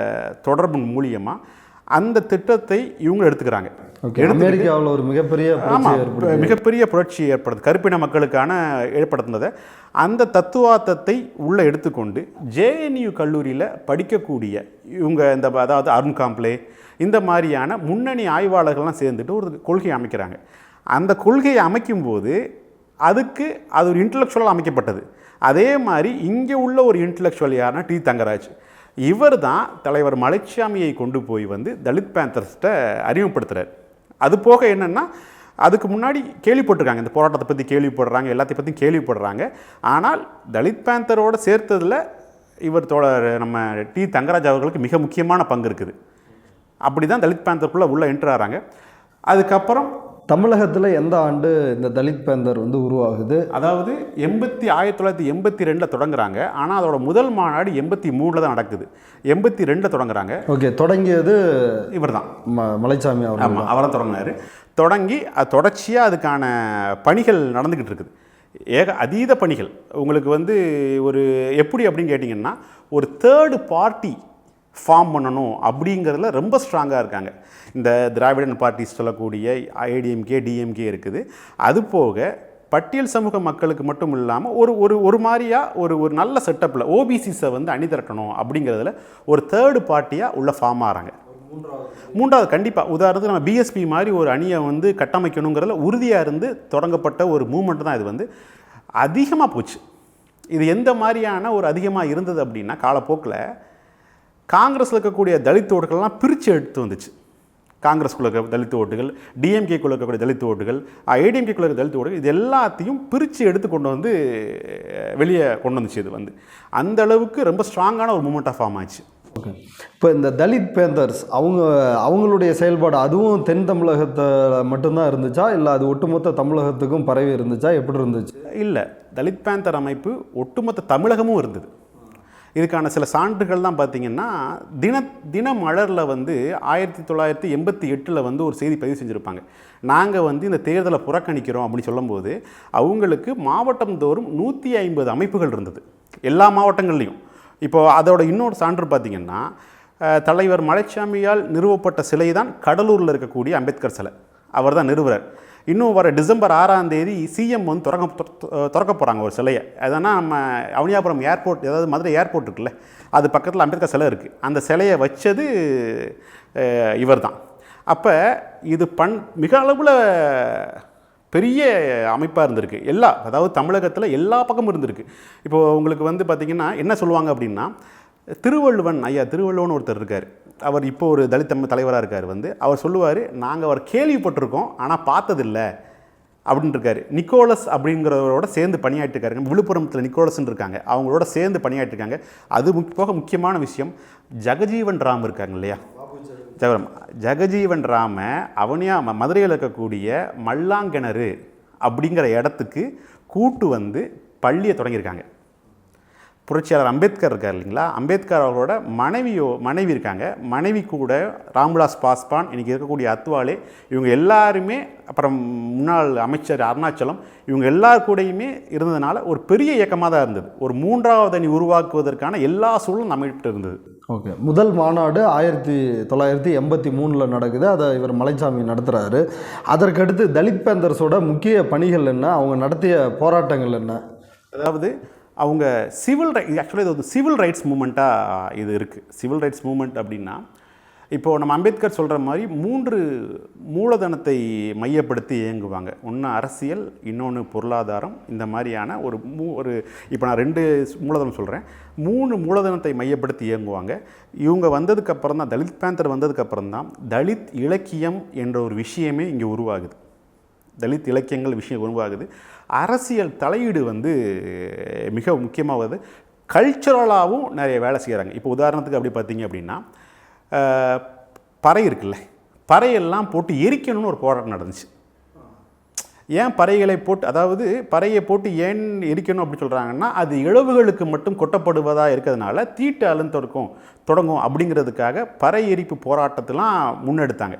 தொடர்பு மூலியமாக அந்த திட்டத்தை இவங்க எடுத்துக்கிறாங்க. அமெரிக்காவில் ஒரு மிகப்பெரிய புரட்சி ஏற்படுது, கருப்பின மக்களுக்கான ஏற்படுத்தினதை. அந்த தத்துவார்த்தத்தை உள்ளே எடுத்துக்கொண்டு ஜேஎன்யூ கல்லூரியில் படிக்கக்கூடிய இவங்க அதாவது அருண் காம்ப்ளே இந்த மாதிரியான முன்னணி ஆய்வாளர்கள்லாம் சேர்ந்துட்டு ஒரு கொள்கையை அமைக்கிறாங்க. அந்த கொள்கையை அமைக்கும்போது அது ஒரு இன்டலெக்சுவலாக அமைக்கப்பட்டது. அதே மாதிரி இங்கே உள்ள ஒரு இன்டலெக்சுவல் யாருன்னா டி. தங்கராஜ். இவர் தான் தலைவர் மலைச்சாமியை கொண்டு போய் வந்து தலித் பேந்தர்ஸ்ட்டை அறிமுகப்படுத்துகிறார். அது போக என்னென்னா, அதுக்கு முன்னாடி கேள்விப்பட்டிருக்காங்க, இந்த போராட்டத்தை பற்றி கேள்விப்படுறாங்க, எல்லாத்தையும் பற்றி கேள்விப்படுறாங்க. ஆனால் தலித் பேந்தரோடு சேர்த்ததில் இவர் நம்ம டி. தங்கராஜ் அவர்களுக்கு மிக முக்கியமான பங்கு இருக்குது. அப்படி தான் தலித் பேந்தருக்குள்ளே உள்ளே என்ட்ரு ஆகிறாங்க. அதுக்கப்புறம் தமிழகத்தில் எந்த ஆண்டு இந்த தலித் பேந்தர் வந்து உருவாகுது? அதாவது 1982 தொடங்குறாங்க. ஆனால் அதோட முதல் மாநாடு 83 தான் நடக்குது. 82 தொடங்குறாங்க. ஓகே, தொடங்கியது இவர் தான், மலைச்சாமி அவர். ஆமாம், அவர் தான் தொடங்கினார். தொடங்கி அது தொடர்ச்சியாக அதுக்கான பணிகள் நடந்துக்கிட்டு இருக்குது. அதீத பணிகள். உங்களுக்கு வந்து ஒரு எப்படி அப்படின்னு கேட்டிங்கன்னா, ஒரு தேர்டு பார்ட்டி ஃபார்ம் பண்ணணும் அப்படிங்கிறதுல ரொம்ப ஸ்ட்ராங்காக இருக்காங்க. இந்த திராவிடன் பார்ட்டிஸ் சொல்லக்கூடிய ஏடிஎம்கே, டிஎம்கே இருக்குது. அது போக பட்டியல் சமூக மக்களுக்கு மட்டும் இல்லாமல் ஒரு மாதிரியாக ஒரு நல்ல செட்டப்பில் ஓபிசிஸை வந்து அணி திரட்டணும் அப்படிங்கிறதுல ஒரு தேர்டு பார்ட்டியாக உள்ள ஃபார்ம் ஆகிறாங்க. மூன்றாவது கண்டிப்பாக உதாரணத்துக்கு நம்ம பிஎஸ்பி மாதிரி ஒரு அணியை வந்து கட்டமைக்கணுங்கிறதுல உறுதியாக இருந்து தொடங்கப்பட்ட ஒரு மூமெண்ட் தான் இது. வந்து அதிகமாக போச்சு. இது எந்த மாதிரியான ஒரு அதிகமாக இருந்தது அப்படின்னா, காலப்போக்கில் காங்கிரஸில் இருக்கக்கூடிய தலித் ஓட்டுகள்லாம் பிரித்து எடுத்து வந்துச்சு. காங்கிரஸ்குள்ள இருக்க தலித் ஓட்டுகள், டிஎம்கேக்குள்ள இருக்கக்கூடிய தலித் ஓட்டுகள், ஏடிஎம்கேக்குள்ள இருக்க தலித் ஓட்டுகள், இது எல்லாத்தையும் பிரித்து எடுத்து கொண்டு வந்து வெளியே கொண்டு வந்துச்சு. இது வந்து அந்த அளவுக்கு ரொம்ப ஸ்ட்ராங்கான ஒரு மூமெண்ட்டாக ஃபார்ம் ஆச்சு. ஓகே, இப்போ இந்த தலித் பேந்தர்ஸ் அவங்களுடைய செயல்பாடு அதுவும் தென் தமிழகத்தில் மட்டும்தான் இருந்துச்சா, இல்லை அது ஒட்டுமொத்த தமிழகத்துக்கும் பரவி இருந்துச்சா, எப்படி இருந்துச்சு? இல்லை, தலித் பேந்தர் அமைப்பு ஒட்டுமொத்த தமிழகமும் இருந்தது. இதுக்கான சில சான்றுகள் தான் பார்த்திங்கன்னா, தினமலரில் வந்து 1988 வந்து ஒரு செய்தி பதிவு செஞ்சுருப்பாங்க. நாங்கள் வந்து இந்த தேர்தலை புறக்கணிக்கிறோம் அப்படின்னு சொல்லும்போது அவங்களுக்கு மாவட்டம் தோறும் 150 அமைப்புகள் இருந்தது, எல்லா மாவட்டங்கள்லேயும். இப்போது அதோட இன்னொரு சான்று பார்த்திங்கன்னா, தலைவர் மலைச்சாமியால் நிறுவப்பட்ட சிலை தான் கடலூரில் இருக்கக்கூடிய அம்பேத்கர் சிலை. அவர் தான் நிறுவனர். இன்னும் வர டிசம்பர் 6ஆம் தேதி சிஎம் வந்து திறக்க போகிறாங்க ஒரு சிலையை. அதனா நம்ம அவனியாபுரம் ஏர்போர்ட், அதாவது மதுரை ஏர்போர்ட் இருக்குல்ல, அது பக்கத்தில் அம்பேத்கர் சிலை இருக்குது. அந்த சிலையை வச்சது இவர் தான். அப்போ இது மிக அளவில் பெரிய அமைப்பாக இருந்திருக்கு. அதாவது தமிழகத்தில் எல்லா பக்கமும் இருந்திருக்கு. இப்போது உங்களுக்கு வந்து பார்த்திங்கன்னா என்ன சொல்லுவாங்க அப்படின்னா, திருவள்ளுவன் ஒருத்தர் இருக்கார். அவர் இப்போ ஒரு தலித் தலைவராக இருக்கார். வந்து அவர் சொல்லுவார், நாங்கள் அவர் கேள்விப்பட்டிருக்கோம் ஆனால் பார்த்ததில்லை அப்படின்னு இருக்காரு. நிக்கோலஸ் அப்படிங்கிறவரோட சேர்ந்து பணியாற்றிருக்காருங்க. விழுப்புரத்தில் நிக்கோலஸ்ன்னு இருக்காங்க, அவங்களோட சேர்ந்து பணியாற்றிருக்காங்க. அது போக முக்கியமான விஷயம், ஜெகஜீவன் ராம் இருக்காங்க இல்லையா, ஜெகஜீவன் ராம மதுரையில் இருக்கக்கூடிய மல்லாங்கிணறு அப்படிங்கிற இடத்துக்கு கூட்டு வந்து பள்ளியை தொடங்கியிருக்காங்க. புரட்சியாளர் அம்பேத்கர் இருக்கார் இல்லைங்களா, அம்பேத்கர் அவர்களோட மனைவி இருக்காங்க. மனைவி கூட ராம்விலாஸ் பாஸ்வான், இன்றைக்கி இருக்கக்கூடிய அத்வாலே, இவங்க எல்லாருமே, அப்புறம் முன்னாள் அமைச்சர் அருணாச்சலம், இவங்க எல்லார் கூடயுமே இருந்ததுனால ஒரு பெரிய இயக்கமாக தான் இருந்தது. ஒரு 3வது அணி உருவாக்குவதற்கான எல்லா சூழலும் நம்மகிட்ட இருந்தது. ஓகே, முதல் மாநாடு 1983 நடக்குது. அதை இவர் மலைச்சாமி நடத்துகிறாரு. அதற்கடுத்து தலித் பேந்தர்ஸோட முக்கிய பணிகள் என்ன, அவங்க நடத்திய போராட்டங்கள் என்ன? அதாவது அவங்க ஆக்சுவலாக இது ஒரு சிவில் ரைட்ஸ் மூமெண்ட்டாக இது இருக்குது. சிவில் ரைட்ஸ் மூமெண்ட் அப்படின்னா, இப்போது நம்ம அம்பேத்கர் சொல்கிற மாதிரி 3 மூலதனத்தை மையப்படுத்தி இயங்குவாங்க. ஒன்று அரசியல், இன்னொன்று பொருளாதாரம். இந்த மாதிரியான ஒரு இப்போ நான் 2 மூலதனம் சொல்கிறேன். 3 மூலதனத்தை மையப்படுத்தி இயங்குவாங்க. இவங்க வந்ததுக்கப்புறம் தான், தலித் பேந்தர் வந்ததுக்கப்புறம் தான் தலித் இலக்கியம் என்ற ஒரு விஷயமே இங்கே உருவாகுது. தலித் இலக்கியங்கள் விஷயம் உருவாகுது. அரசியல் தலையீடு மிக முக்கியமாகுது. கல்ச்சுரலாகவும் நிறைய வேலை செய்கிறாங்க. இப்போ உதாரணத்துக்கு அப்படி பார்த்தீங்க அப்படின்னா, பறை இருக்குல்ல, பறையெல்லாம் போட்டு எரிக்கணும்னு ஒரு போராட்டம் நடந்துச்சு. ஏன் பறைகளை போட்டு, அதாவது பறையை போட்டு ஏன் எரிக்கணும் அப்படி சொல்கிறாங்கன்னா, அது இழவுகளுக்கு மட்டும் கொட்டப்படுவதாக இருக்கிறதுனால தீட்டு தொடங்கும் அப்படிங்கிறதுக்காக பறை எரிப்பு போராட்டத்தெலாம் முன்னெடுத்தாங்க.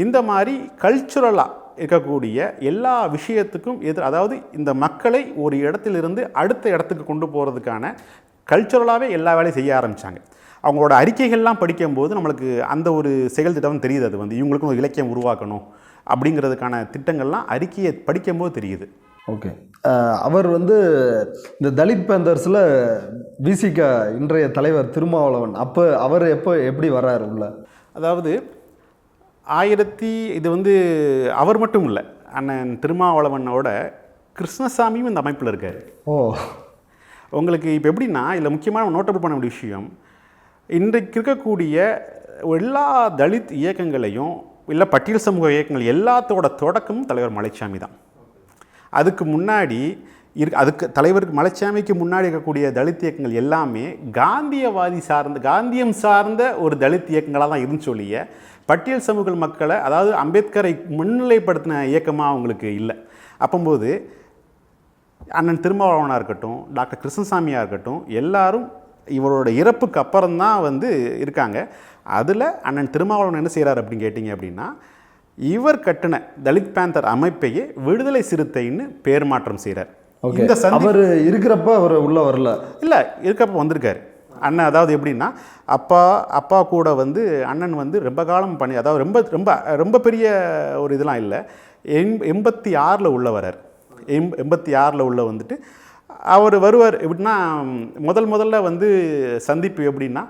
இந்த மாதிரி கல்ச்சுரலாக இருக்கக்கூடிய எல்லா விஷயத்துக்கும் அதாவது இந்த மக்களை ஒரு இடத்திலிருந்து அடுத்த இடத்துக்கு கொண்டு போகிறதுக்கான கல்ச்சுரலாகவே எல்லா வேலையும் செய்ய ஆரம்பித்தாங்க. அவங்களோட அறிக்கைகள்லாம் படிக்கும்போது நம்மளுக்கு அந்த ஒரு செயல் திட்டம் தெரியுது. அது இவங்களுக்கும் ஒரு இலக்கியம் உருவாக்கணும் அப்படிங்கிறதுக்கான திட்டங்கள்லாம் அறிக்கையை படிக்கும்போது தெரியுது. ஓகே, அவர் இந்த தலித் பேந்தர்ஸில் விசிக இன்றைய தலைவர் திருமாவளவன், அப்போ அவர் எப்படி வர்றாரு உள்ள? அதாவது இது அவர் மட்டும் இல்லை, அண்ணன் திருமாவளவனோட கிருஷ்ணசாமியும் இந்த அமைப்பில் இருக்கார். உங்களுக்கு இப்போ எப்படின்னா, இதில் முக்கியமான நோட்டபிள் பண்ண வேண்டிய விஷயம், இன்றைக்கு இருக்கக்கூடிய எல்லா தலித் இயக்கங்களையும் இல்லை பட்டியல் சமூக இயக்கங்கள் எல்லாத்தோட தொடக்கமும் தலைவர் மலைச்சாமி தான். அதுக்கு முன்னாடி தலைவருக்கு மலைச்சாமிக்கு முன்னாடி இருக்கக்கூடிய தலித் இயக்கங்கள் எல்லாமே காந்தியம் சார்ந்த ஒரு தலித் இயக்கங்களாக தான் இருந்துச்சு ஒழிய பட்டியல் சமூக மக்களை, அதாவது அம்பேத்கரை முன்னிலைப்படுத்தின இயக்கமாக அவங்களுக்கு இல்லை. அப்போது அண்ணன் திருமாவளவனாக இருக்கட்டும், டாக்டர் கிருஷ்ணசாமியாக இருக்கட்டும், எல்லாரும் இவரோட இறப்புக்கு அப்புறம்தான் இருக்காங்க. அதில் அண்ணன் திருமாவளவன் என்ன செய்கிறார் அப்படின்னு கேட்டிங்க அப்படின்னா, இவர் கட்டின தலித் பேந்தர் அமைப்பையே விடுதலை சிறுத்தைன்னு பேர் மாற்றம் செய்கிறார். அவர் இருக்கிறப்ப அவர் உள்ள வரல, இல்லை இருக்கப்போ வந்திருக்காரு அண்ணன். அதாவது எப்படின்னா, அப்பா கூட அண்ணன் ரொம்ப காலம் பண்ணி, அதாவது ரொம்ப ரொம்ப ரொம்ப பெரிய ஒரு இதெல்லாம் இல்லை, 86 உள்ள வரார். 86 உள்ள அவர் வருவார். எப்படின்னா, முதல்ல சந்திப்பு எப்படின்னா,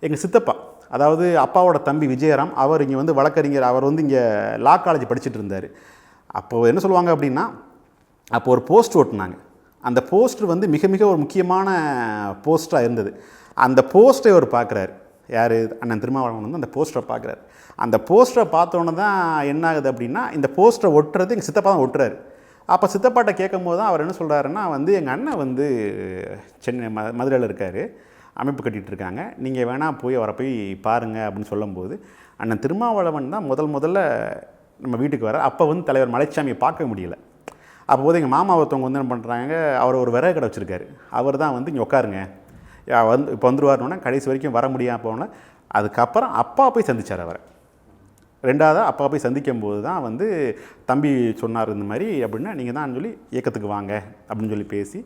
எங்கள் சித்தப்பா, அதாவது அப்பாவோட தம்பி விஜயராம், அவர் இங்கே வழக்கறிஞர், அவர் இங்கே லா காலேஜ் படிச்சுட்டு இருந்தார். அப்போது என்ன சொல்லுவாங்க அப்படின்னா, அப்போ ஒரு போஸ்ட் ஓட்டினாங்க. அந்த போஸ்டர் மிக மிக ஒரு முக்கியமான போஸ்டராக இருந்தது. அந்த போஸ்டரை அவர் பார்க்குறாரு. யார்? அண்ணன் திருமாவளவன் அந்த போஸ்டரை பார்க்குறாரு. அந்த போஸ்டரை பார்த்தோன்னே தான் என்ன ஆகுது அப்படின்னா, இந்த போஸ்டரை ஒட்டுறது எங்கள் சித்தப்பா தான் ஒட்டுறாரு. அப்போ சித்தப்பாட்ட கேட்கும் போது தான் அவர் என்ன சொல்கிறாருன்னா, எங்கள் அண்ணன் சென்னை மதுரையில் இருக்கார், அமைப்பு கட்டிகிட்டு இருக்காங்க, நீங்கள் வேணால் அவரை போய் பாருங்கள் அப்படின்னு சொல்லும்போது, அண்ணன் திருமாவளவன் தான் முதல்ல நம்ம வீட்டுக்கு வர. அப்போ தலைவர் மலைச்சாமியை பார்க்க முடியல. அப்போது எங்கள் மாமா ஒருத்தவங்க என்ன பண்ணுறாங்க, அவர் ஒரு விறகு கடை வச்சுருக்காரு. அவர் தான் இங்கே உட்காருங்க, இப்போ வந்துடுவார்னோன்னா கடைசி வரைக்கும் வர முடியாமல் போனால், அதுக்கப்புறம் அப்பா போய் சந்தித்தார் அவரை. 2வது அப்பா போய் சந்திக்கும் போது தான் தம்பி சொன்னார் இந்த மாதிரி அப்படின்னா, நீங்கள் தான் சொல்லி இயக்கத்துக்கு வாங்க அப்படின்னு சொல்லி பேசி,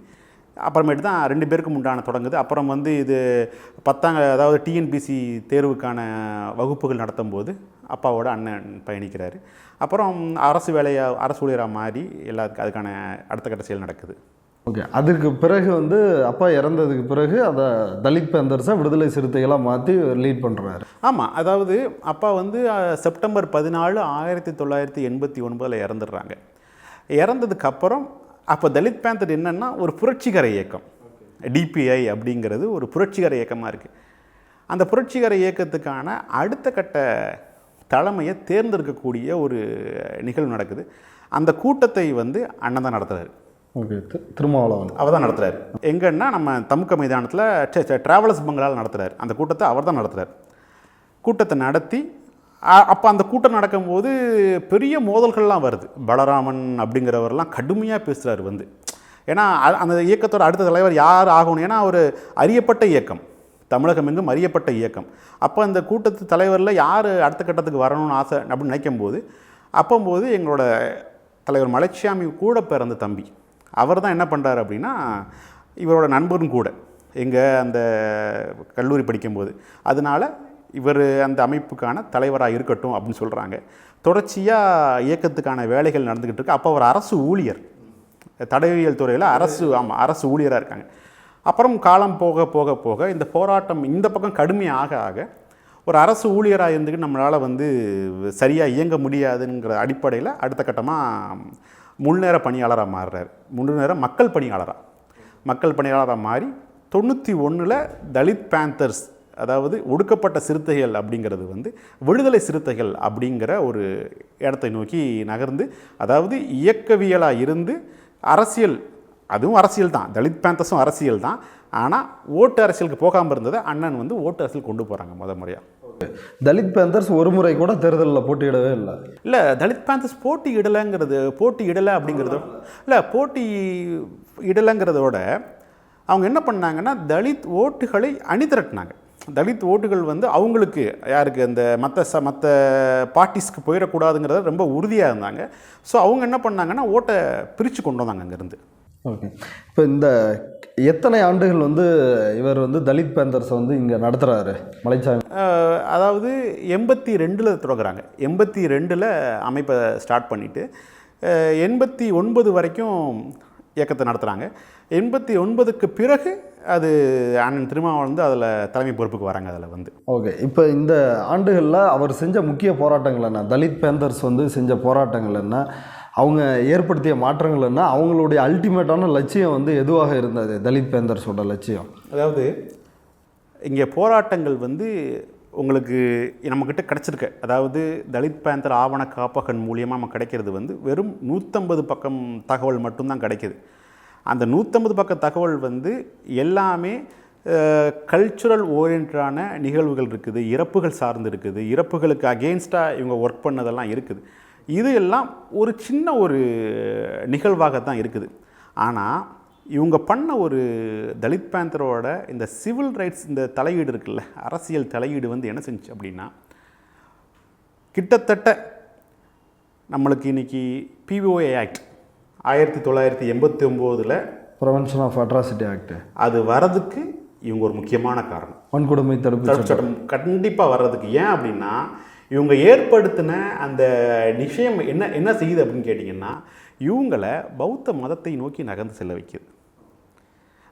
அப்புறமேட்டு தான் 2 பேருக்கும் உண்டான தொடங்குது. அப்புறம் இது 10ஆம், அதாவது டிஎன்பிசி தேர்வுக்கான வகுப்புகள் நடத்தும் போது அப்பாவோட அண்ணன் பயணிக்கிறாரு. அப்புறம் அரசு ஊழியராக மாறி அதுக்கான அடுத்த கட்ட செயல் நடக்குது. ஓகே, அதுக்கு பிறகு அப்பா இறந்ததுக்கு பிறகு அதை தலித் பேந்தர்ஸை விடுதலை சிறுத்தைகளாக மாற்றி லீட் பண்ணுறாரு. ஆமாம், அதாவது அப்பா செப்டம்பர் 14, 1989 இறந்துடுறாங்க. இறந்ததுக்கப்புறம் அப்போ தலித் பேந்தர் என்னென்னா ஒரு புரட்சிகர இயக்கம், டிபிஐ அப்படிங்கிறது ஒரு புரட்சிகர இயக்கமாக இருக்குது. அந்த புரட்சிகர இயக்கத்துக்கான அடுத்த கட்ட தலைமையை தேர்ந்தெடுக்கக்கூடிய ஒரு நிகழ்வு நடக்குது. அந்த கூட்டத்தை அண்ணன் தான் நடத்துகிறார். ஓகே, திருமாவளவன் அவர் தான் நடத்துகிறார். எங்கன்னா நம்ம தமுக்க மைதானத்தில் ட்ராவலர்ஸ் பங்களால் நடத்துகிறார். அந்த கூட்டத்தை அவர் தான் நடத்துகிறார். கூட்டத்தை நடத்தி அப்போ அந்த கூட்டம் நடக்கும்போது பெரிய மோதல்கள்லாம் வருது. பலராமன் அப்படிங்கிறவரெல்லாம் கடுமையாக பேசுகிறார். ஏன்னா அந்த இயக்கத்தோட அடுத்த தலைவர் யார் ஆகணும், ஏன்னா ஒரு அறியப்பட்ட இயக்கம், தமிழகம் எங்கும் அறியப்பட்ட இயக்கம். அப்போ அந்த கூட்டத்து தலைவரில் யார் அடுத்த கட்டத்துக்கு வரணும்னு ஆசை அப்படின்னு நினைக்கும்போது அப்போம்போது எங்களோட தலைவர் மலைச்சாமி கூட பிறந்த தம்பி அவர் தான் என்ன பண்ணுறாரு அப்படின்னா, இவரோட நண்பரும் கூட எங்கள் அந்த கல்லூரி படிக்கும்போது, அதனால் இவர் அந்த அமைப்புக்கான தலைவராக இருக்கட்டும் அப்படின்னு சொல்கிறாங்க. தொடர்ச்சியாக இயக்கத்துக்கான வேலைகள் நடந்துக்கிட்டு இருக்கு. அப்போ அவர் அரசு ஊழியர், தடவியல் துறையில் அரசு ஊழியராக இருக்காங்க. அப்புறம் காலம் போக போக போக இந்த போராட்டம் இந்த பக்கம் கடுமையாக ஆக ஒரு அரசு ஊழியராக இருந்துக்கிட்டு நம்மளால் வந்து சரியாக இயங்க முடியாதுங்கிற அடிப்படையில் அடுத்த கட்டமாக முழுநேர பணியாளராக மாறுறாரு. முழுநேர மக்கள் பணியாளராக மாறி 91 தலித் பேந்தர்ஸ், அதாவது ஒடுக்கப்பட்ட சிறுத்தைகள் அப்படிங்கிறது வந்து விடுதலை சிறுத்தைகள் அப்படிங்கிற ஒரு இடத்தை நோக்கி நகர்ந்து, அதாவது இயக்கவியலாக இருந்து அரசியல், அதுவும் அரசியல் தான், தலித் பேந்தர்ஸும் அரசியல் தான். ஆனால் ஓட்டு அரசியலுக்கு போகாமல் இருந்ததை அண்ணன் வந்து ஓட்டு அரசியல் கொண்டு போகிறாங்க முறையாக. தலித் பேந்தர்ஸ் ஒரு முறை கூட தேர்தலில் போட்டியிடவே இல்லை. தலித் பேந்தர்ஸ் போட்டியிடலை அப்படிங்கிறதோ இல்லை, போட்டியிடலைங்கிறதோட அவங்க என்ன பண்ணாங்கன்னா தலித் ஓட்டுகளை அணிதிரட்டினாங்க. தலித் ஓட்டுகள் வந்து அவங்களுக்கு யாருக்கு அந்த மற்ற பார்ட்டிஸ்க்கு போயிடக்கூடாதுங்கிறத ரொம்ப உறுதியாக இருந்தாங்க. ஸோ அவங்க என்ன பண்ணாங்கன்னா ஓட்டை பிரித்து கொண்டு வந்தாங்க அங்கேருந்து. ஓகே, இப்போ இந்த எத்தனை ஆண்டுகள் வந்து இவர் வந்து தலித் பேந்தர்ஸை வந்து இங்கே நடத்துகிறாரு மலைச்சாமி? அதாவது 82 தொடங்குறாங்க. 82 அமைப்பை ஸ்டார்ட் பண்ணிவிட்டு 89 வரைக்கும் இயக்கத்தை நடத்துகிறாங்க. 89க்கு பிறகு அது அண்ணன் திருமாவளவன் வந்து அதில் தலைமை பொறுப்புக்கு வராங்க. அதில் வந்து ஓகே, இப்போ இந்த ஆண்டுகளில் அவர் செஞ்ச முக்கிய போராட்டங்கள் என்ன, தலித் பேந்தர்ஸ் வந்து செஞ்ச போராட்டங்கள் என்ன, அவங்க ஏற்படுத்திய மாற்றங்கள் என்ன, அவங்களுடைய அல்டிமேட்டான லட்சியம் வந்து எதுவாக இருந்தது தலித் பேந்தர்ஸோட லட்சியம்? அதாவது இங்கே போராட்டங்கள் வந்து உங்களுக்கு நம்மக்கிட்ட கிடச்சிருக்கு. அதாவது தலித் பேந்தர் ஆவண காப்பகன் மூலியமாக நம்ம கிடைக்கிறது வந்து வெறும் 150 பக்கம் தகவல் மட்டும்தான் கிடைக்கிது. அந்த 150 பக்க தகவல் வந்து எல்லாமே கல்ச்சுரல் ஓரியன்டான நிகழ்வுகள் இருக்குது, இறப்புகள் சார்ந்து இருக்குது, இறப்புகளுக்கு அகெயின்ஸ்டாக இவங்க ஒர்க் பண்ணதெல்லாம் இருக்குது. இது எல்லாம் ஒரு சின்ன ஒரு நிகழ்வாக தான் இருக்குது. ஆனால் இவங்க பண்ண ஒரு தலித் பேந்தரோட இந்த சிவில் ரைட்ஸ், இந்த தலையீடு இருக்குல்ல, அரசியல் தலையீடு வந்து என்ன செஞ்சு அப்படின்னா, கிட்டத்தட்ட நம்மளுக்கு இன்றைக்கி POA act 1989 prevention of atrocity act, அது வர்றதுக்கு இவங்க ஒரு முக்கியமான காரணம். வன்கொடுமை தடுப்பு சட்டம் கண்டிப்பாக வர்றதுக்கு. ஏன் அப்படின்னா இவங்க ஏற்படுத்தின அந்த விஷயம் என்ன செய்யுது அப்படின்னு கேட்டிங்கன்னா, இவங்களை பௌத்த மதத்தை நோக்கி நகர்ந்து செல்ல வைக்கிது.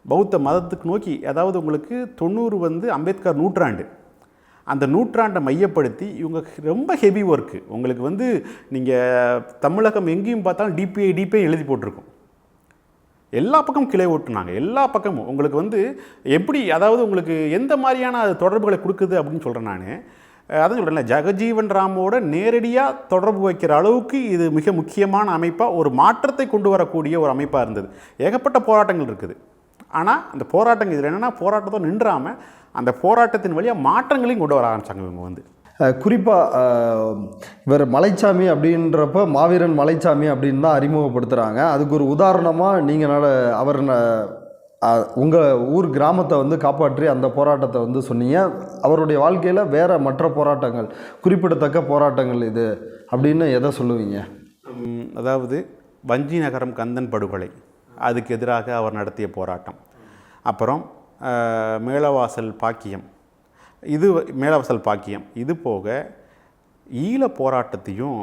பௌத்த மதத்துக்கு நோக்கி, அதாவது உங்களுக்கு 90 வந்து அம்பேத்கர் நூற்றாண்டு, அந்த நூற்றாண்டை மையப்படுத்தி இவங்க ரொம்ப ஹெவி ஒர்க்கு. உங்களுக்கு வந்து நீங்கள் தமிழகம் எங்கேயும் பார்த்தாலும் டிபிஐ எழுதி போட்டிருக்கும். எல்லா பக்கமும் கிளை ஓட்டுனாங்க, எல்லா பக்கமும். உங்களுக்கு வந்து எப்படி, அதாவது உங்களுக்கு எந்த மாதிரியான தொடர்புகளை கொடுக்குது அப்படின்னு சொல்கிறேன் நான். அதான் சொல்கிறேன்ல, ஜெகஜீவன் ராமோட நேரடியாக தொடர்பு வைக்கிற அளவுக்கு இது மிக முக்கியமான அமைப்பாக, ஒரு மாற்றத்தை கொண்டு வரக்கூடிய ஒரு அமைப்பாக இருந்தது. ஏகப்பட்ட போராட்டங்கள் இருக்குது. ஆனால் அந்த போராட்டங்கள் இதில் என்னென்னா, போராட்டத்தை நின்றாமல் அந்த போராட்டத்தின் வழியாக மாற்றங்களையும் கொண்டு வர ஆரம்பித்தாங்க இவங்க வந்து. குறிப்பாக இவர் மலைச்சாமி அப்படின்றப்ப மாவீரன் மலைச்சாமி அப்படின்னு தான் அறிமுகப்படுத்துகிறாங்க. அதுக்கு ஒரு உதாரணமாக நீங்கள் அவர் உங்கள் ஊர் கிராமத்தை வந்து காப்பாற்றி அந்த போராட்டத்தை வந்து சொன்னீங்க. அவருடைய வாழ்க்கையில் வேறு மற்ற போராட்டங்கள், குறிப்பிடத்தக்க போராட்டங்கள் இது அப்படின்னு எதை சொல்லுவீங்க? அதாவது வஞ்சி நகரம் கந்தன் படுகொலை, அதுக்கு எதிராக அவர் நடத்திய போராட்டம். அப்புறம் மேலவாசல் பாக்கியம், இது போக ஈழ போராட்டத்தையும்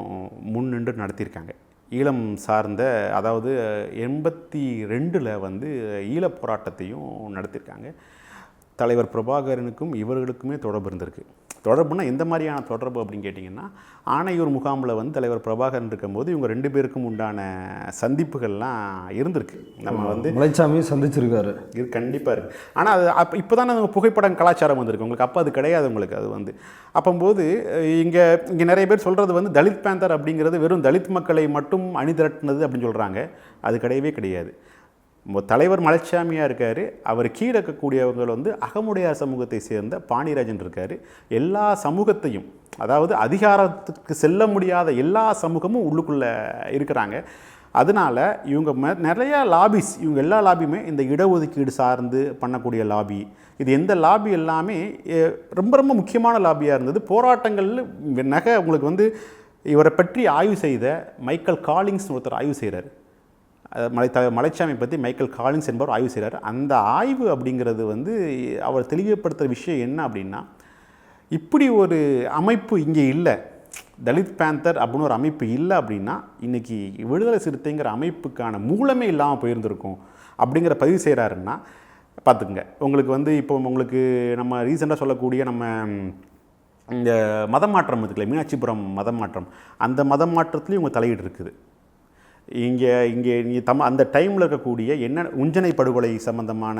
முன்னின்று நடத்தியிருக்காங்க. ஈழம் சார்ந்த, அதாவது 82 வந்து ஈழ போராட்டத்தையும் நடத்தியிருக்காங்க. தலைவர் பிரபாகரனுக்கும் இவர்களுக்குமே தொடர்பு இருந்திருக்கு. தொடர்புனா எந்த மாதிரியான தொடர்பு அப்படின்னு கேட்டிங்கன்னா, ஆணையூர் முகாமில் வந்து தலைவர் பிரபாகரன் இருக்கும்போது இவங்க 2 பேருக்கும் உண்டான சந்திப்புகள்லாம் இருந்திருக்கு. நம்ம வந்து மலைச்சாமி சந்திச்சிருக்காரு, இது கண்டிப்பாக இருக்குது. ஆனால் அது இப்போ தானே நம்ம புகைப்படம் கலாச்சாரம் வந்திருக்கு. உங்களுக்கு அப்போ அது கிடையாது. உங்களுக்கு அது வந்து அப்போது இங்கே நிறைய பேர் சொல்கிறது வந்து தலித் பேந்தர் அப்படிங்கிறது வெறும் தலித் மக்களை மட்டும் அணிதிரட்டினது அப்படின்னு சொல்கிறாங்க. அது கிடையவே கிடையாது. தலைவர் மலைச்சாமியாக இருக்கார். அவர் கீழே இருக்கக்கூடியவங்க வந்து அகமுடையார் சமூகத்தை சேர்ந்த பாண்டியராஜன் இருக்கார். எல்லா சமூகத்தையும், அதாவது அதிகாரத்துக்கு செல்ல முடியாத எல்லா சமூகமும் உள்ளுக்குள்ளே இருக்கிறாங்க. அதனால் இவங்க நிறையா லாபிஸ், இவங்க எல்லா லாபியுமே இந்த இடஒதுக்கீடு சார்ந்து பண்ணக்கூடிய லாபி, இது எந்த லாபி எல்லாமே ரொம்ப ரொம்ப முக்கியமான லாபியாக இருந்தது. போராட்டங்கள் உங்களுக்கு வந்து இவரை பற்றி ஆய்வு செய்த மைக்கேல் காலிங்ஸ் ஒருத்தர் ஆய்வு செய்கிறார். மலைச்சாமி பற்றி மைக்கேல் காலிங்ஸ் என்பவர் ஆய்வு செய்கிறார். அந்த ஆய்வு அப்படிங்கிறது வந்து அவர் தெளிவுபடுத்துகிற விஷயம் என்ன அப்படின்னா, இப்படி ஒரு அமைப்பு இங்கே இல்லை, தலித் பேந்தர் அப்படின்னு ஒரு அமைப்பு இல்லை அப்படின்னா இன்றைக்கி விடுதலை சிறுத்தைங்கிற அமைப்புக்கான மூலமே இல்லாமல் போயிருந்திருக்கும் அப்படிங்கிற பதிவு செய்கிறாருன்னா பார்த்துக்குங்க. உங்களுக்கு வந்து இப்போ உங்களுக்கு நம்ம ரீசெண்டாக சொல்லக்கூடிய நம்ம இந்த மதம் மாற்றம் இருக்குல்ல, மீனாட்சிபுரம் மதம் மாற்றம், அந்த மதம் மாற்றத்துலேயும் உங்கள் தலையீடு இருக்குது. இங்கே அந்த டைமில் இருக்கக்கூடிய என்ன உஞ்சனை படுகொலை சம்மந்தமான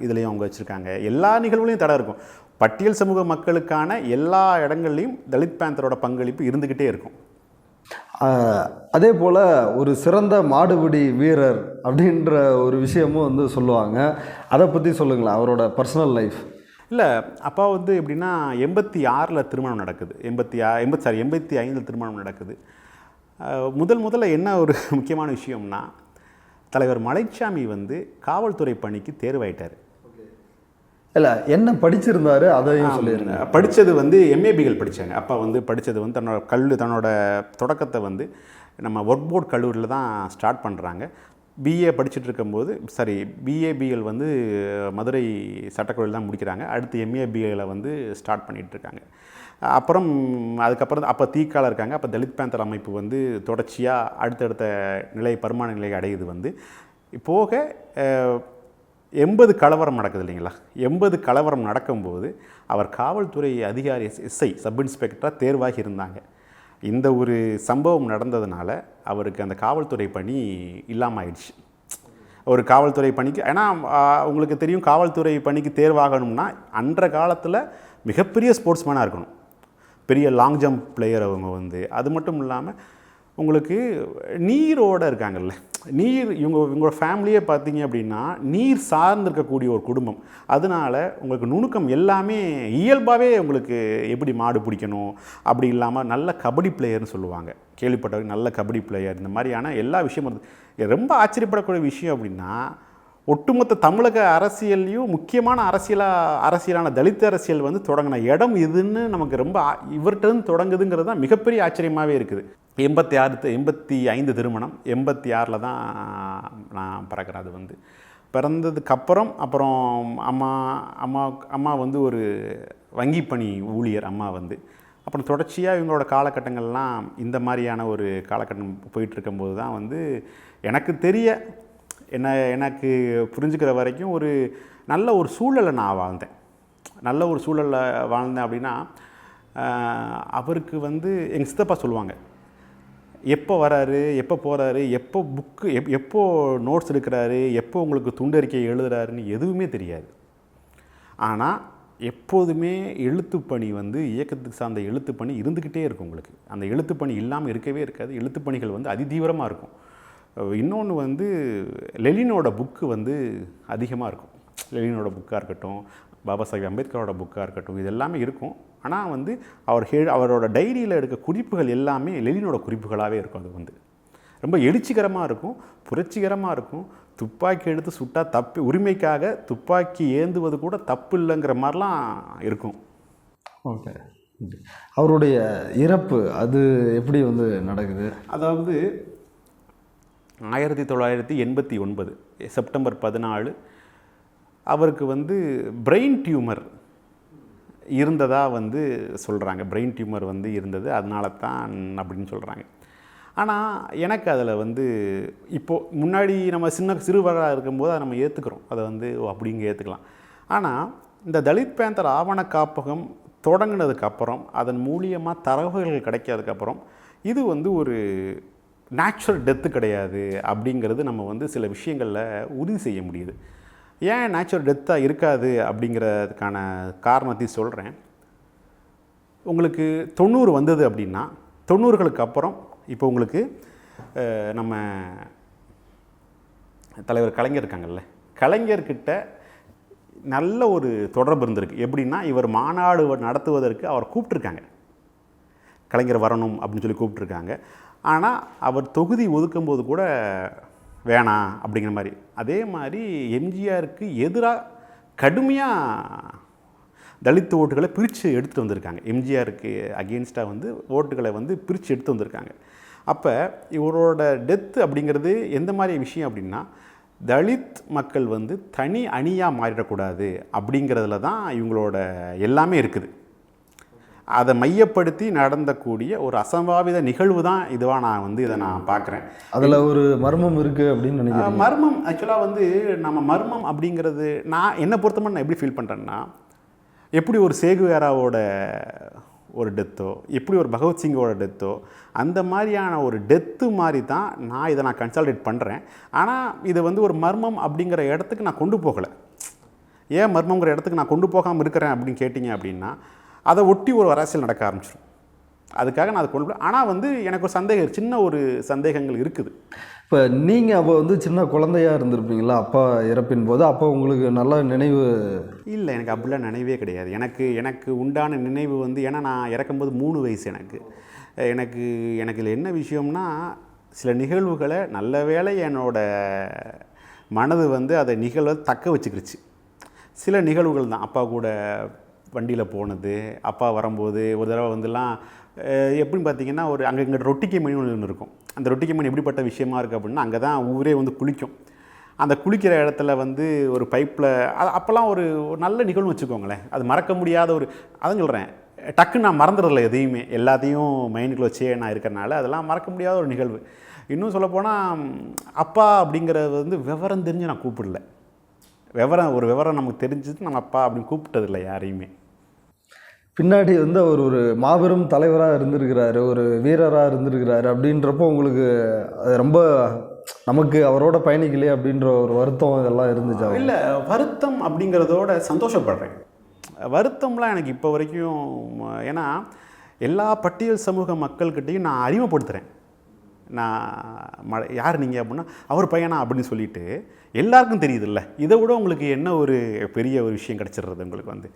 இதுலேயும் அவங்க வச்சுருக்காங்க. எல்லா நிகழ்வுலையும் தடை இருக்கும். பட்டியல் சமூக மக்களுக்கான எல்லா இடங்கள்லையும் தலித் பேந்தரோட பங்களிப்பு இருந்துக்கிட்டே இருக்கும். அதே போல் ஒரு சிறந்த மாடுபிடி வீரர் அப்படின்ற ஒரு விஷயமும் வந்து சொல்லுவாங்க. அதை பற்றி சொல்லுங்களேன், அவரோட பர்சனல் லைஃப். இல்லை, அப்பா வந்து எப்படின்னா 86 திருமணம் நடக்குது, 85 திருமணம் நடக்குது. முதல்ல என்ன ஒரு முக்கியமான விஷயம்னா, தலைவர் மலைச்சாமி வந்து காவல்துறை பணிக்கு தேர்வாயிட்டார். இல்லை, என்ன படிச்சிருந்தாரு அதையும் சொல்லிடுங்க. படித்தது வந்து எம்ஏபிகள் படித்தாங்க. அப்பா வந்து படித்தது வந்து தன்னோட தொடக்கத்தை வந்து நம்ம ஒர்க் போர்ட் கல்லூரியில் தான் ஸ்டார்ட் பண்ணுறாங்க. பிஏ படிச்சுட்டு இருக்கும்போது பிஏபிஎல் வந்து மதுரை சட்டக்கல்லூரியில் தான் முடிக்கிறாங்க. அடுத்து எம்ஏபிஎலை வந்து ஸ்டார்ட் பண்ணிகிட்ருக்காங்க. அதுக்கப்புறம் அப்போ தீக்கால இருக்காங்க. அப்போ தலித் பேந்தர் அமைப்பு வந்து தொடர்ச்சியாக அடுத்தடுத்த பருமான நிலை அடையுது. வந்து போக 80 கலவரம் நடக்குது இல்லைங்களா. 80 கலவரம் நடக்கும்போது அவர் காவல்துறை அதிகாரி எஸ்ஐ சப் இன்ஸ்பெக்டராக தேர்வாகி இருந்தாங்க. இந்த ஒரு சம்பவம் நடந்ததுனால அவருக்கு அந்த காவல்துறை பணி இல்லாமல் ஆயிடுச்சு. ஒரு காவல்துறை பணிக்கு, ஏன்னா உங்களுக்கு தெரியும், காவல்துறை பணிக்கு தேர்வாகணும்னா அன்ற காலத்தில் மிகப்பெரிய ஸ்போர்ட்ஸ்மேனாக இருக்கணும், பெரிய லாங் ஜம்ப் பிளேயர் அவங்க வந்து. அது மட்டும் இல்லாமல் உங்களுக்கு நீரோடு இருக்காங்கல்ல, இவங்களோட ஃபேமிலியே பார்த்தீங்க அப்படின்னா நீர் சார்ந்திருக்கக்கூடிய ஒரு குடும்பம். அதனால் உங்களுக்கு நுணுக்கம் எல்லாமே இயல்பாகவே உங்களுக்கு எப்படி மாடு பிடிக்கணும் அப்படி இல்லாமல் நல்ல கபடி பிளேயர்னு சொல்லுவாங்க, கேள்விப்பட்டவங்க நல்ல கபடி பிளேயர், இந்த மாதிரியான எல்லா விஷயமும் இருக்குது. ரொம்ப ஆச்சரியப்படக்கூடிய விஷயம் அப்படின்னா, ஒட்டுமொத்த தமிழக அரசியல்லையும் முக்கியமான அரசியலான தலித் அரசியல் வந்து தொடங்கின இடம் இதுன்னு நமக்கு ரொம்ப இவர்கிட்ட தொடங்குதுங்கிறது தான் மிகப்பெரிய ஆச்சரியமாகவே இருக்குது. 85 திருமணம், 86 தான் நான் பிறக்கிறேன். அது வந்து பிறந்ததுக்கப்புறம் அம்மா வந்து ஒரு வங்கி பணி ஊழியர் அம்மா வந்து. அப்புறம் தொடர்ச்சியாக இவங்களோட காலகட்டங்கள்லாம் இந்த மாதிரியான ஒரு காலகட்டம் போயிட்டுருக்கும்போது தான் வந்து எனக்கு புரிஞ்சுக்கிற வரைக்கும் ஒரு நல்ல ஒரு சூழலை நான் வாழ்ந்தேன். நல்ல ஒரு சூழலில் வாழ்ந்தேன் அப்படின்னா, அவருக்கு வந்து எங்கள் சித்தப்பா சொல்லுவாங்க, எப்போ வராரு, எப்போ போகிறாரு, எப்போ எப்போ நோட்ஸ் எடுக்கிறாரு, எப்போ உங்களுக்கு துண்டறிக்கை எழுதுறாருன்னு எதுவுமே தெரியாது. ஆனால் எப்போதுமே எழுத்துப்பணி வந்து இயக்கத்துக்கு சார்ந்த எழுத்துப்பணி இருந்துக்கிட்டே இருக்கும். உங்களுக்கு அந்த எழுத்துப்பணி இல்லாமல் இருக்கவே இருக்காது. எழுத்துப்பணிகள் வந்து அதிதீவிரமாக இருக்கும். இன்னொன்று வந்து லெனினோட புக்கு வந்து அதிகமாக இருக்கும். லெனினோட புக்காக இருக்கட்டும், பாபா சாஹேப் அம்பேத்கரோட புக்காக இருக்கட்டும், இது எல்லாமே இருக்கும். ஆனால் வந்து அவரோட டைரியில் எடுக்க குறிப்புகள் எல்லாமே லெனினோட குறிப்புகளாகவே இருக்கும். அது வந்து ரொம்ப எழுச்சிகரமாக இருக்கும், புரட்சிகரமாக இருக்கும். துப்பாக்கி எடுத்து சுட்டால் தப்பு, உரிமைக்காக துப்பாக்கி ஏந்துவது கூட தப்பு இல்லைங்கிற மாதிரிலாம் இருக்கும். ஓகே, அவருடைய இறப்பு அது எப்படி வந்து நடக்குது? அதாவது 1989 செப்டம்பர் 14 அவருக்கு வந்து பிரெயின் டியூமர் இருந்ததாக வந்து சொல்கிறாங்க. பிரெயின் டியூமர் வந்து இருந்தது, அதனால தான் அப்படின்னு சொல்கிறாங்க. ஆனால் எனக்கு அதில் வந்து இப்போது முன்னாடி நம்ம சிறுவராக இருக்கும்போது அதை நம்ம ஏற்றுக்கிறோம், அதை வந்து அப்படிங்க ஏற்றுக்கலாம். ஆனால் இந்த தலித் பேந்தர் ஆவண காப்பகம் தொடங்கினதுக்கப்புறம், அதன் மூலியமாக தரவுகள் கிடைக்காததுக்கப்புறம், இது வந்து ஒரு நேச்சுரல் டெத்து கிடையாது அப்படிங்கிறது நம்ம வந்து சில விஷயங்களில் உறுதி செய்ய முடியுது. ஏன் நேச்சுரல் டெத்தாக இருக்காது அப்படிங்கிறதுக்கான காரணத்தையும் சொல்கிறேன். உங்களுக்கு 90 வந்தது அப்படின்னா, 90களுக்கு அப்புறம் இப்போ உங்களுக்கு நம்ம தலைவர் கலைஞர் இருக்காங்கல்ல, கலைஞர்கிட்ட நல்ல ஒரு தொடர்பு இருந்திருக்கு. எப்படின்னா, இவர் மாநாடு நடத்துவதற்கு அவர் கூப்பிட்ருக்காங்க, கலைஞர் வரணும் அப்படின்னு சொல்லி கூப்பிட்ருக்காங்க. ஆனால் அவர் தொகுதி ஒதுக்கும்போது கூட வேணாம் அப்படிங்கிற மாதிரி. அதே மாதிரி எம்ஜிஆருக்கு எதிராக கடுமையாக தலித் ஓட்டுகளை பிரித்து எடுத்துகிட்டு வந்திருக்காங்க. எம்ஜிஆருக்கு அகெயின்ஸ்டாக வந்து ஓட்டுகளை வந்து பிரித்து எடுத்து வந்திருக்காங்க. அப்போ இவரோட டெத்து அப்படிங்கிறது எந்த மாதிரி விஷயம் அப்படின்னா, தலித் மக்கள் வந்து தனி அணியாக மாறிடக்கூடாது அப்படிங்கிறதுல தான் இவங்களோட எல்லாமே இருக்குது. அதை மையப்படுத்தி நடந்தக்கூடிய ஒரு அசம்பாவித நிகழ்வு தான் இதுவாக நான் வந்து இதை நான் பார்க்குறேன். அதில் ஒரு மர்மம் இருக்குது அப்படின்னு நினைக்கிறேன். மர்மம் ஆக்சுவலாக வந்து நம்ம மர்மம் அப்படிங்கிறது நான் என்னை பொறுத்தமாக நான் எப்படி ஃபீல் பண்ணுறேன்னா, எப்படி ஒரு சேகுவேராவோட ஒரு டெத்தோ, எப்படி ஒரு பகவத்சிங்கோட டெத்தோ, அந்த மாதிரியான ஒரு டெத்து மாதிரி தான் நான் கன்சால்டேட் பண்ணுறேன். ஆனால் இது வந்து ஒரு மர்மம் அப்படிங்கிற இடத்துக்கு நான் கொண்டு போகலை. ஏன் மர்மங்கிற இடத்துக்கு நான் கொண்டு போகாமல் இருக்கிறேன் அப்படின்னு கேட்டிங்க அப்படின்னா, அதை ஒட்டி ஒரு அரசியல் நடக்க ஆரம்பிச்சிடும். அதுக்காக நான் அதை கொண்டு போகிறேன். ஆனால் வந்து எனக்கு ஒரு சின்ன ஒரு சந்தேகங்கள் இருக்குது. இப்போ நீங்கள் அப்போ வந்து சின்ன குழந்தையாக இருந்திருப்பீங்களா அப்பா இறப்பின் போது? அப்போ உங்களுக்கு நல்ல நினைவு இல்லை? எனக்கு அப்படிலாம் நினைவே கிடையாது. எனக்கு உண்டான நினைவு வந்து, ஏன்னா நான் இறக்கும்போது 3 வயசு எனக்கு இதில் என்ன விஷயம்னா, சில நிகழ்வுகளை நல்ல வேளை என்னோட மனது வந்து அதை நிகழ்வை தக்க வச்சுக்கிடுச்சு. சில நிகழ்வுகள் தான். அப்பா கூட வண்டியில் போனது, அப்பா வரும்போது ஒரு தடவை வந்துலாம் எப்படின்னு பார்த்தீங்கன்னா, ஒரு அங்கே இங்கே ரொட்டிக்கை மணி ஒன்று இருக்கும். அந்த ரொட்டிக்கை மணி எப்படிப்பட்ட விஷயமா இருக்குது அப்படின்னா, அங்கே தான் ஊரே வந்து குளிக்கும். அந்த குளிக்கிற இடத்துல வந்து ஒரு பைப்பில் அப்போல்லாம் ஒரு நல்ல நிகழ்வு வச்சுக்கோங்களேன். அது மறக்க முடியாத ஒரு, அதான் சொல்கிறேன், டக்குன்னு நான் மறந்துடலை எதையுமே. எல்லாத்தையும் மைண்டுக்குள்ள வச்சே நான் இருக்கிறனால அதெல்லாம் மறக்க முடியாத ஒரு நிகழ்வு. இன்னும் சொல்லப்போனால் அப்பா அப்படிங்கிறது வந்து விவரம் தெரிஞ்சு நான் கூப்பிடல. விவரம் நமக்கு தெரிஞ்சது நம்ம அப்பா அப்படின்னு கூப்பிட்டதில்லை யாரையுமே. பின்னாடி வந்து அவர் ஒரு மாபெரும் தலைவராக இருந்திருக்கிறாரு, ஒரு வீரராக இருந்திருக்கிறாரு அப்படின்றப்போ உங்களுக்கு அது ரொம்ப நமக்கு அவரோட பயணிக்கலையே அப்படின்ற ஒரு வருத்தம் இதெல்லாம் இருந்துச்சா? இல்லை, வருத்தம் அப்படிங்கிறதோட சந்தோஷப்படுறேன். வருத்தம்லாம் எனக்கு இப்போ வரைக்கும், ஏன்னா எல்லா பட்டியல் சமூக மக்கள்கிட்டையும் நான் அறிமுகப்படுத்துகிறேன். யார் நீங்கள் அப்படின்னா, அவர் பையனா அப்படின்னு சொல்லிட்டு எல்லாருக்கும் தெரியுதில்ல. இதை விட உங்களுக்கு என்ன ஒரு பெரிய ஒரு விஷயம் கிடச்சிடுறது உங்களுக்கு வந்து.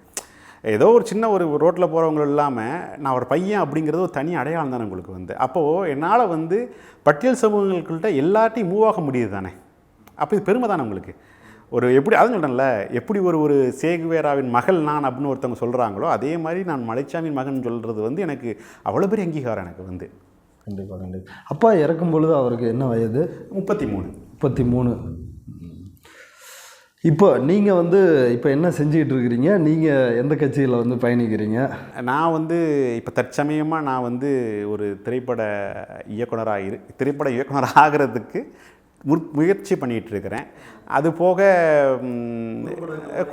ஏதோ ஒரு சின்ன ஒரு ரோட்டில் போகிறவங்களும் இல்லாமல் நான் ஒரு பையன் அப்படிங்கிறது ஒரு தனி அடையாளம் தானே உங்களுக்கு வந்து. அப்போது என்னால் வந்து பட்டியல் சமூகங்கள்கிட்ட எல்லாத்தையும் மூவ் ஆக முடியுது தானே. அப்போ இது பெருமை தானே உங்களுக்கு. ஒரு எப்படி அதான் சொல்கிறேன்ல, எப்படி ஒரு சேகுவேராவின் மகள் நான் அப்படின்னு ஒருத்தவங்க சொல்கிறாங்களோ, அதே மாதிரி நான் மலைச்சாமியின் மகன் சொல்கிறது வந்து எனக்கு அவ்வளோ பெரிய அங்கீகாரம் எனக்கு வந்து. கண்டிப்பாக. அப்பா இறக்கும் பொழுது அவருக்கு என்ன வயது? 33. இப்போ நீங்கள் வந்து இப்போ என்ன செஞ்சுக்கிட்டு இருக்கிறீங்க? நீங்கள் எந்த கட்சியில் வந்து பயணிக்கிறீங்க? நான் வந்து இப்போ தற்சமயமாக நான் வந்து ஒரு திரைப்பட இயக்குனர் ஆகிறதுக்கு முயற்சி பண்ணிகிட்ருக்கிறேன். அது போக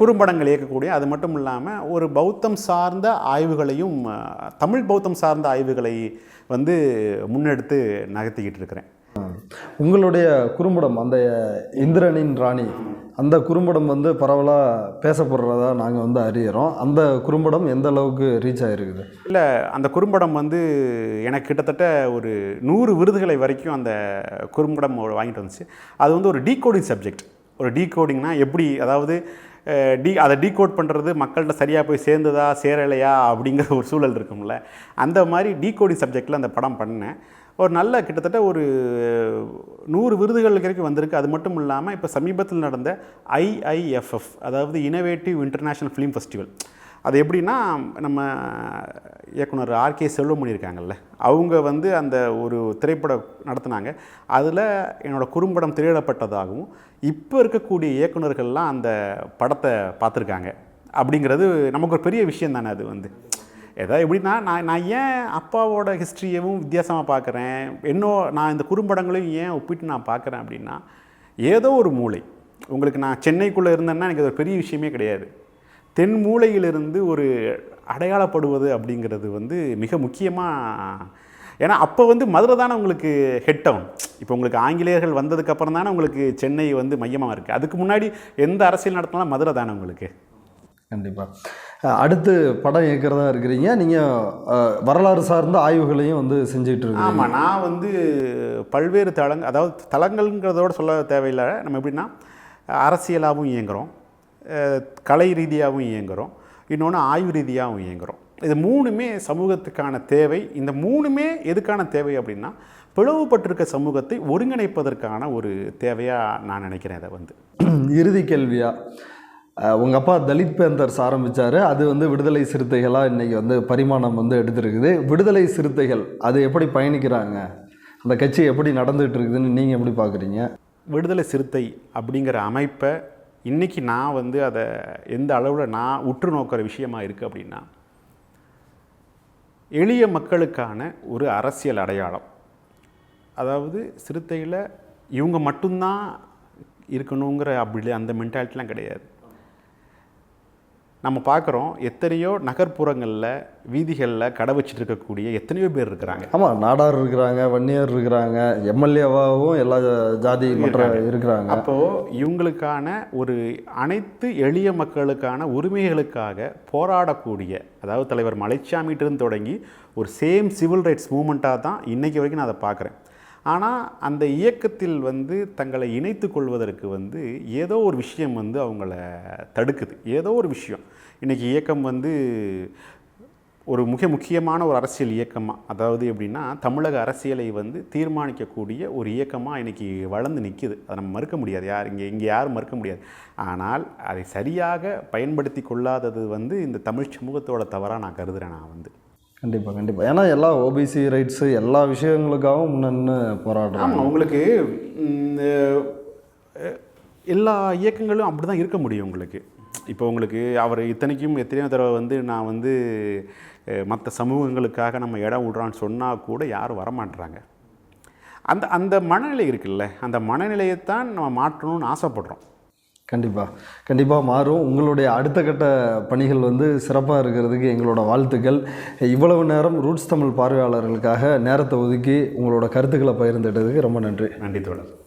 குறும்படங்கள் இயக்கக்கூடிய, அது மட்டும் இல்லாமல் ஒரு பௌத்தம் சார்ந்த ஆய்வுகளையும், தமிழ் பௌத்தம் சார்ந்த ஆய்வுகளை வந்து முன்னெடுத்து நகர்த்திக்கிட்டு இருக்கிறேன். உங்களுடைய குறும்படம் அந்த இந்திரனின் ராணி, அந்த குறும்படம் வந்து பரவலாக பேசப்படுறதா நாங்கள் வந்து அறிகிறோம். அந்த குறும்படம் எந்த அளவுக்கு ரீச் ஆகிருக்குது? இல்லை, அந்த குறும்படம் வந்து எனக்கு கிட்டத்தட்ட ஒரு 100 விருதுகளை வரைக்கும் அந்த குறும்படம் வாங்கிட்டு வந்துச்சு. அது வந்து ஒரு டீகோடிங் சப்ஜெக்ட். ஒரு டீகோடிங்னா எப்படி, அதாவது அதை டீகோட் பண்ணுறது மக்கள்கிட்ட சரியாக போய் சேர்ந்ததா சேரலையா அப்படிங்கிற ஒரு சூழல் இருக்கும்ல. அந்த மாதிரி டீகோடிங் சப்ஜெக்டில் அந்த படம் பண்ணேன். ஒரு நல்ல கிட்டத்தட்ட ஒரு 100 விருதுகள் வரைக்கும் வந்திருக்கு. அது மட்டும் இல்லாமல் இப்போ சமீபத்தில் நடந்த IIFF, அதாவது இனோவேட்டிவ் இன்டர்நேஷ்னல் ஃபிலிம் ஃபெஸ்டிவல், அது எப்படின்னா நம்ம இயக்குனர் RK செல்வமணி இருக்காங்கல்ல, அவங்க வந்து அந்த ஒரு திரைப்படம் நடத்தினாங்க. அதில் என்னோடய குறும்படம் திரையிடப்பட்டதாகவும் இப்போ இருக்கக்கூடிய இயக்குனர்கள்லாம் அந்த படத்தை பார்த்துருக்காங்க அப்படிங்கிறது நமக்கு ஒரு பெரிய விஷயம் தானே. அது வந்து ஏதாவது எப்படின்னா, நான் ஏன் அப்பாவோட ஹிஸ்ட்ரியவும் வித்தியாசமாக பார்க்குறேன், நான் இந்த குறும்படங்களையும் ஏன் ஒப்பிட்டு நான் பார்க்குறேன் அப்படின்னா, ஏதோ ஒரு மூளை உங்களுக்கு, நான் சென்னைக்குள்ளே இருந்தேன்னா எனக்கு அது ஒரு பெரிய விஷயமே கிடையாது. தென் மூலையிலிருந்து ஒரு அடையாளப்படுவது அப்படிங்கிறது வந்து மிக முக்கியமாக. ஏன்னா அப்போ வந்து மதுரை தானே உங்களுக்கு ஹெட் டவுன். இப்போ உங்களுக்கு ஆங்கிலேயர்கள் வந்ததுக்கப்புறம் தானே உங்களுக்கு சென்னை வந்து மையமாக இருக்குது. அதுக்கு முன்னாடி எந்த அரசியல் நடத்தினாலும் மதுரை தானே உங்களுக்கு. கண்டிப்பாக. அடுத்து படம் இயக்கிறதா இருக்கிறீங்க. நீங்கள் வரலாறு சார்ந்த ஆய்வுகளையும் வந்து செஞ்சுட்டு இருக்கீங்க. ஆமாம், நான் வந்து பல்வேறு அதாவது தளங்கள்ங்கிறதோடு சொல்ல தேவையில்லை. நம்ம எப்படின்னா அரசியலாகவும் இயங்குகிறோம், கலை ரீதியாகவும் இயங்குகிறோம், இன்னொன்று ஆய்வு ரீதியாகவும் இயங்குகிறோம். இது மூணுமே சமூகத்துக்கான தேவை. இந்த மூணுமே எதுக்கான தேவை அப்படின்னா பிளவுபட்டிருக்க சமூகத்தை ஒருங்கிணைப்பதற்கான ஒரு தேவையாக நான் நினைக்கிறேன். அதை வந்து இறுதி கேள்வியாக, உங்கள் அப்பா தலித் பேந்தர்ஸ் ஆரம்பித்தார், அது வந்து விடுதலை சிறுத்தைகளாக இன்றைக்கி வந்து பரிமாணம் வந்து எடுத்துருக்குது. விடுதலை சிறுத்தைகள் அது எப்படி பயணிக்கிறாங்க, அந்த கட்சி எப்படி நடந்துகிட்டு இருக்குதுன்னு நீங்கள் எப்படி பார்க்குறீங்க? விடுதலை சிறுத்தை அப்படிங்கிற அமைப்பை இன்றைக்கி நான் வந்து அதை எந்த அளவில் நான் உற்று நோக்கிற விஷயமா இருக்குது அப்படின்னா, எளிய மக்களுக்கான ஒரு அரசியல் அடையாளம். அதாவது சிறுத்தையில் இவங்க மட்டும்தான் இருக்கணுங்கிற அப்படி அந்த மென்டாலிட்டிலாம் கிடையாது. நம்ம பார்க்குறோம் எத்தனையோ நகர்ப்புறங்களில் வீதிகளில் கடை வச்சுட்டு இருக்கக்கூடிய எத்தனையோ பேர் இருக்கிறாங்க. ஆமாம், நாடார் இருக்கிறாங்க, வன்னியர் இருக்கிறாங்க, எம்எல்ஏவாகவும் எல்லா ஜாதி மற்ற இருக்கிறாங்க. அப்போது இவங்களுக்கான ஒரு அனைத்து எளிய மக்களுக்கான உரிமைகளுக்காக போராடக்கூடிய, அதாவது தலைவர் மலைச்சாமிகிட்டேருந்து தொடங்கி ஒரு சேம் சிவில் ரைட்ஸ் மூமெண்ட்டாக தான் இன்றைக்கி வரைக்கும் நான் அதை பார்க்குறேன். ஆனால் அந்த இயக்கத்தில் வந்து தங்களை இணைத்து கொள்வதற்கு வந்து ஏதோ ஒரு விஷயம் வந்து அவங்கள தடுக்குது. ஏதோ ஒரு விஷயம். இன்றைக்கி இயக்கம் வந்து ஒரு முக்கியமான ஒரு அரசியல் இயக்கமாக, அதாவது எப்படின்னா தமிழக அரசியலை வந்து தீர்மானிக்கக்கூடிய ஒரு இயக்கமாக இன்றைக்கி வளர்ந்து நிற்கிது. அதை நம்ம மறுக்க முடியாது. இங்கே யாரும் மறுக்க முடியாது. ஆனால் அதை சரியாக பயன்படுத்தி கொள்ளாதது வந்து இந்த தமிழ் சமூகத்தோட தவறாக நான் கருதுகிறேன். நான் வந்து கண்டிப்பாக ஏன்னா எல்லா ஓபிசி ரைட்ஸு எல்லா விஷயங்களுக்காகவும் முன்னே போராடுறாங்க. உங்களுக்கு எல்லா இயக்கங்களும் அப்படி தான் இருக்க முடியும். உங்களுக்கு இப்போ உங்களுக்கு அவர் இத்தனைக்கும் எத்தனையோ தடவை வந்து நான் வந்து மற்ற சமூகங்களுக்காக நம்ம இடம் விடுறான்னு சொன்னால் கூட யாரும் வரமாட்டுறாங்க. அந்த மனநிலை இருக்குல்ல, அந்த மனநிலையைத்தான் நம்ம மாற்றணும்னு ஆசைப்படுறோம். கண்டிப்பாக மாறும். உங்களுடைய அடுத்த கட்ட பணிகள் வந்து சிறப்பாக இருக்கிறதுக்கு எங்களோட வாழ்த்துக்கள். இவ்வளவு நேரம் ரூட்ஸ் தமிழ் பார்வையாளர்களுக்காக நேரத்தை ஒதுக்கி உங்களோட கருத்துக்களை பகிர்ந்துட்டதுக்கு ரொம்ப நன்றி. நன்றி தோழர்.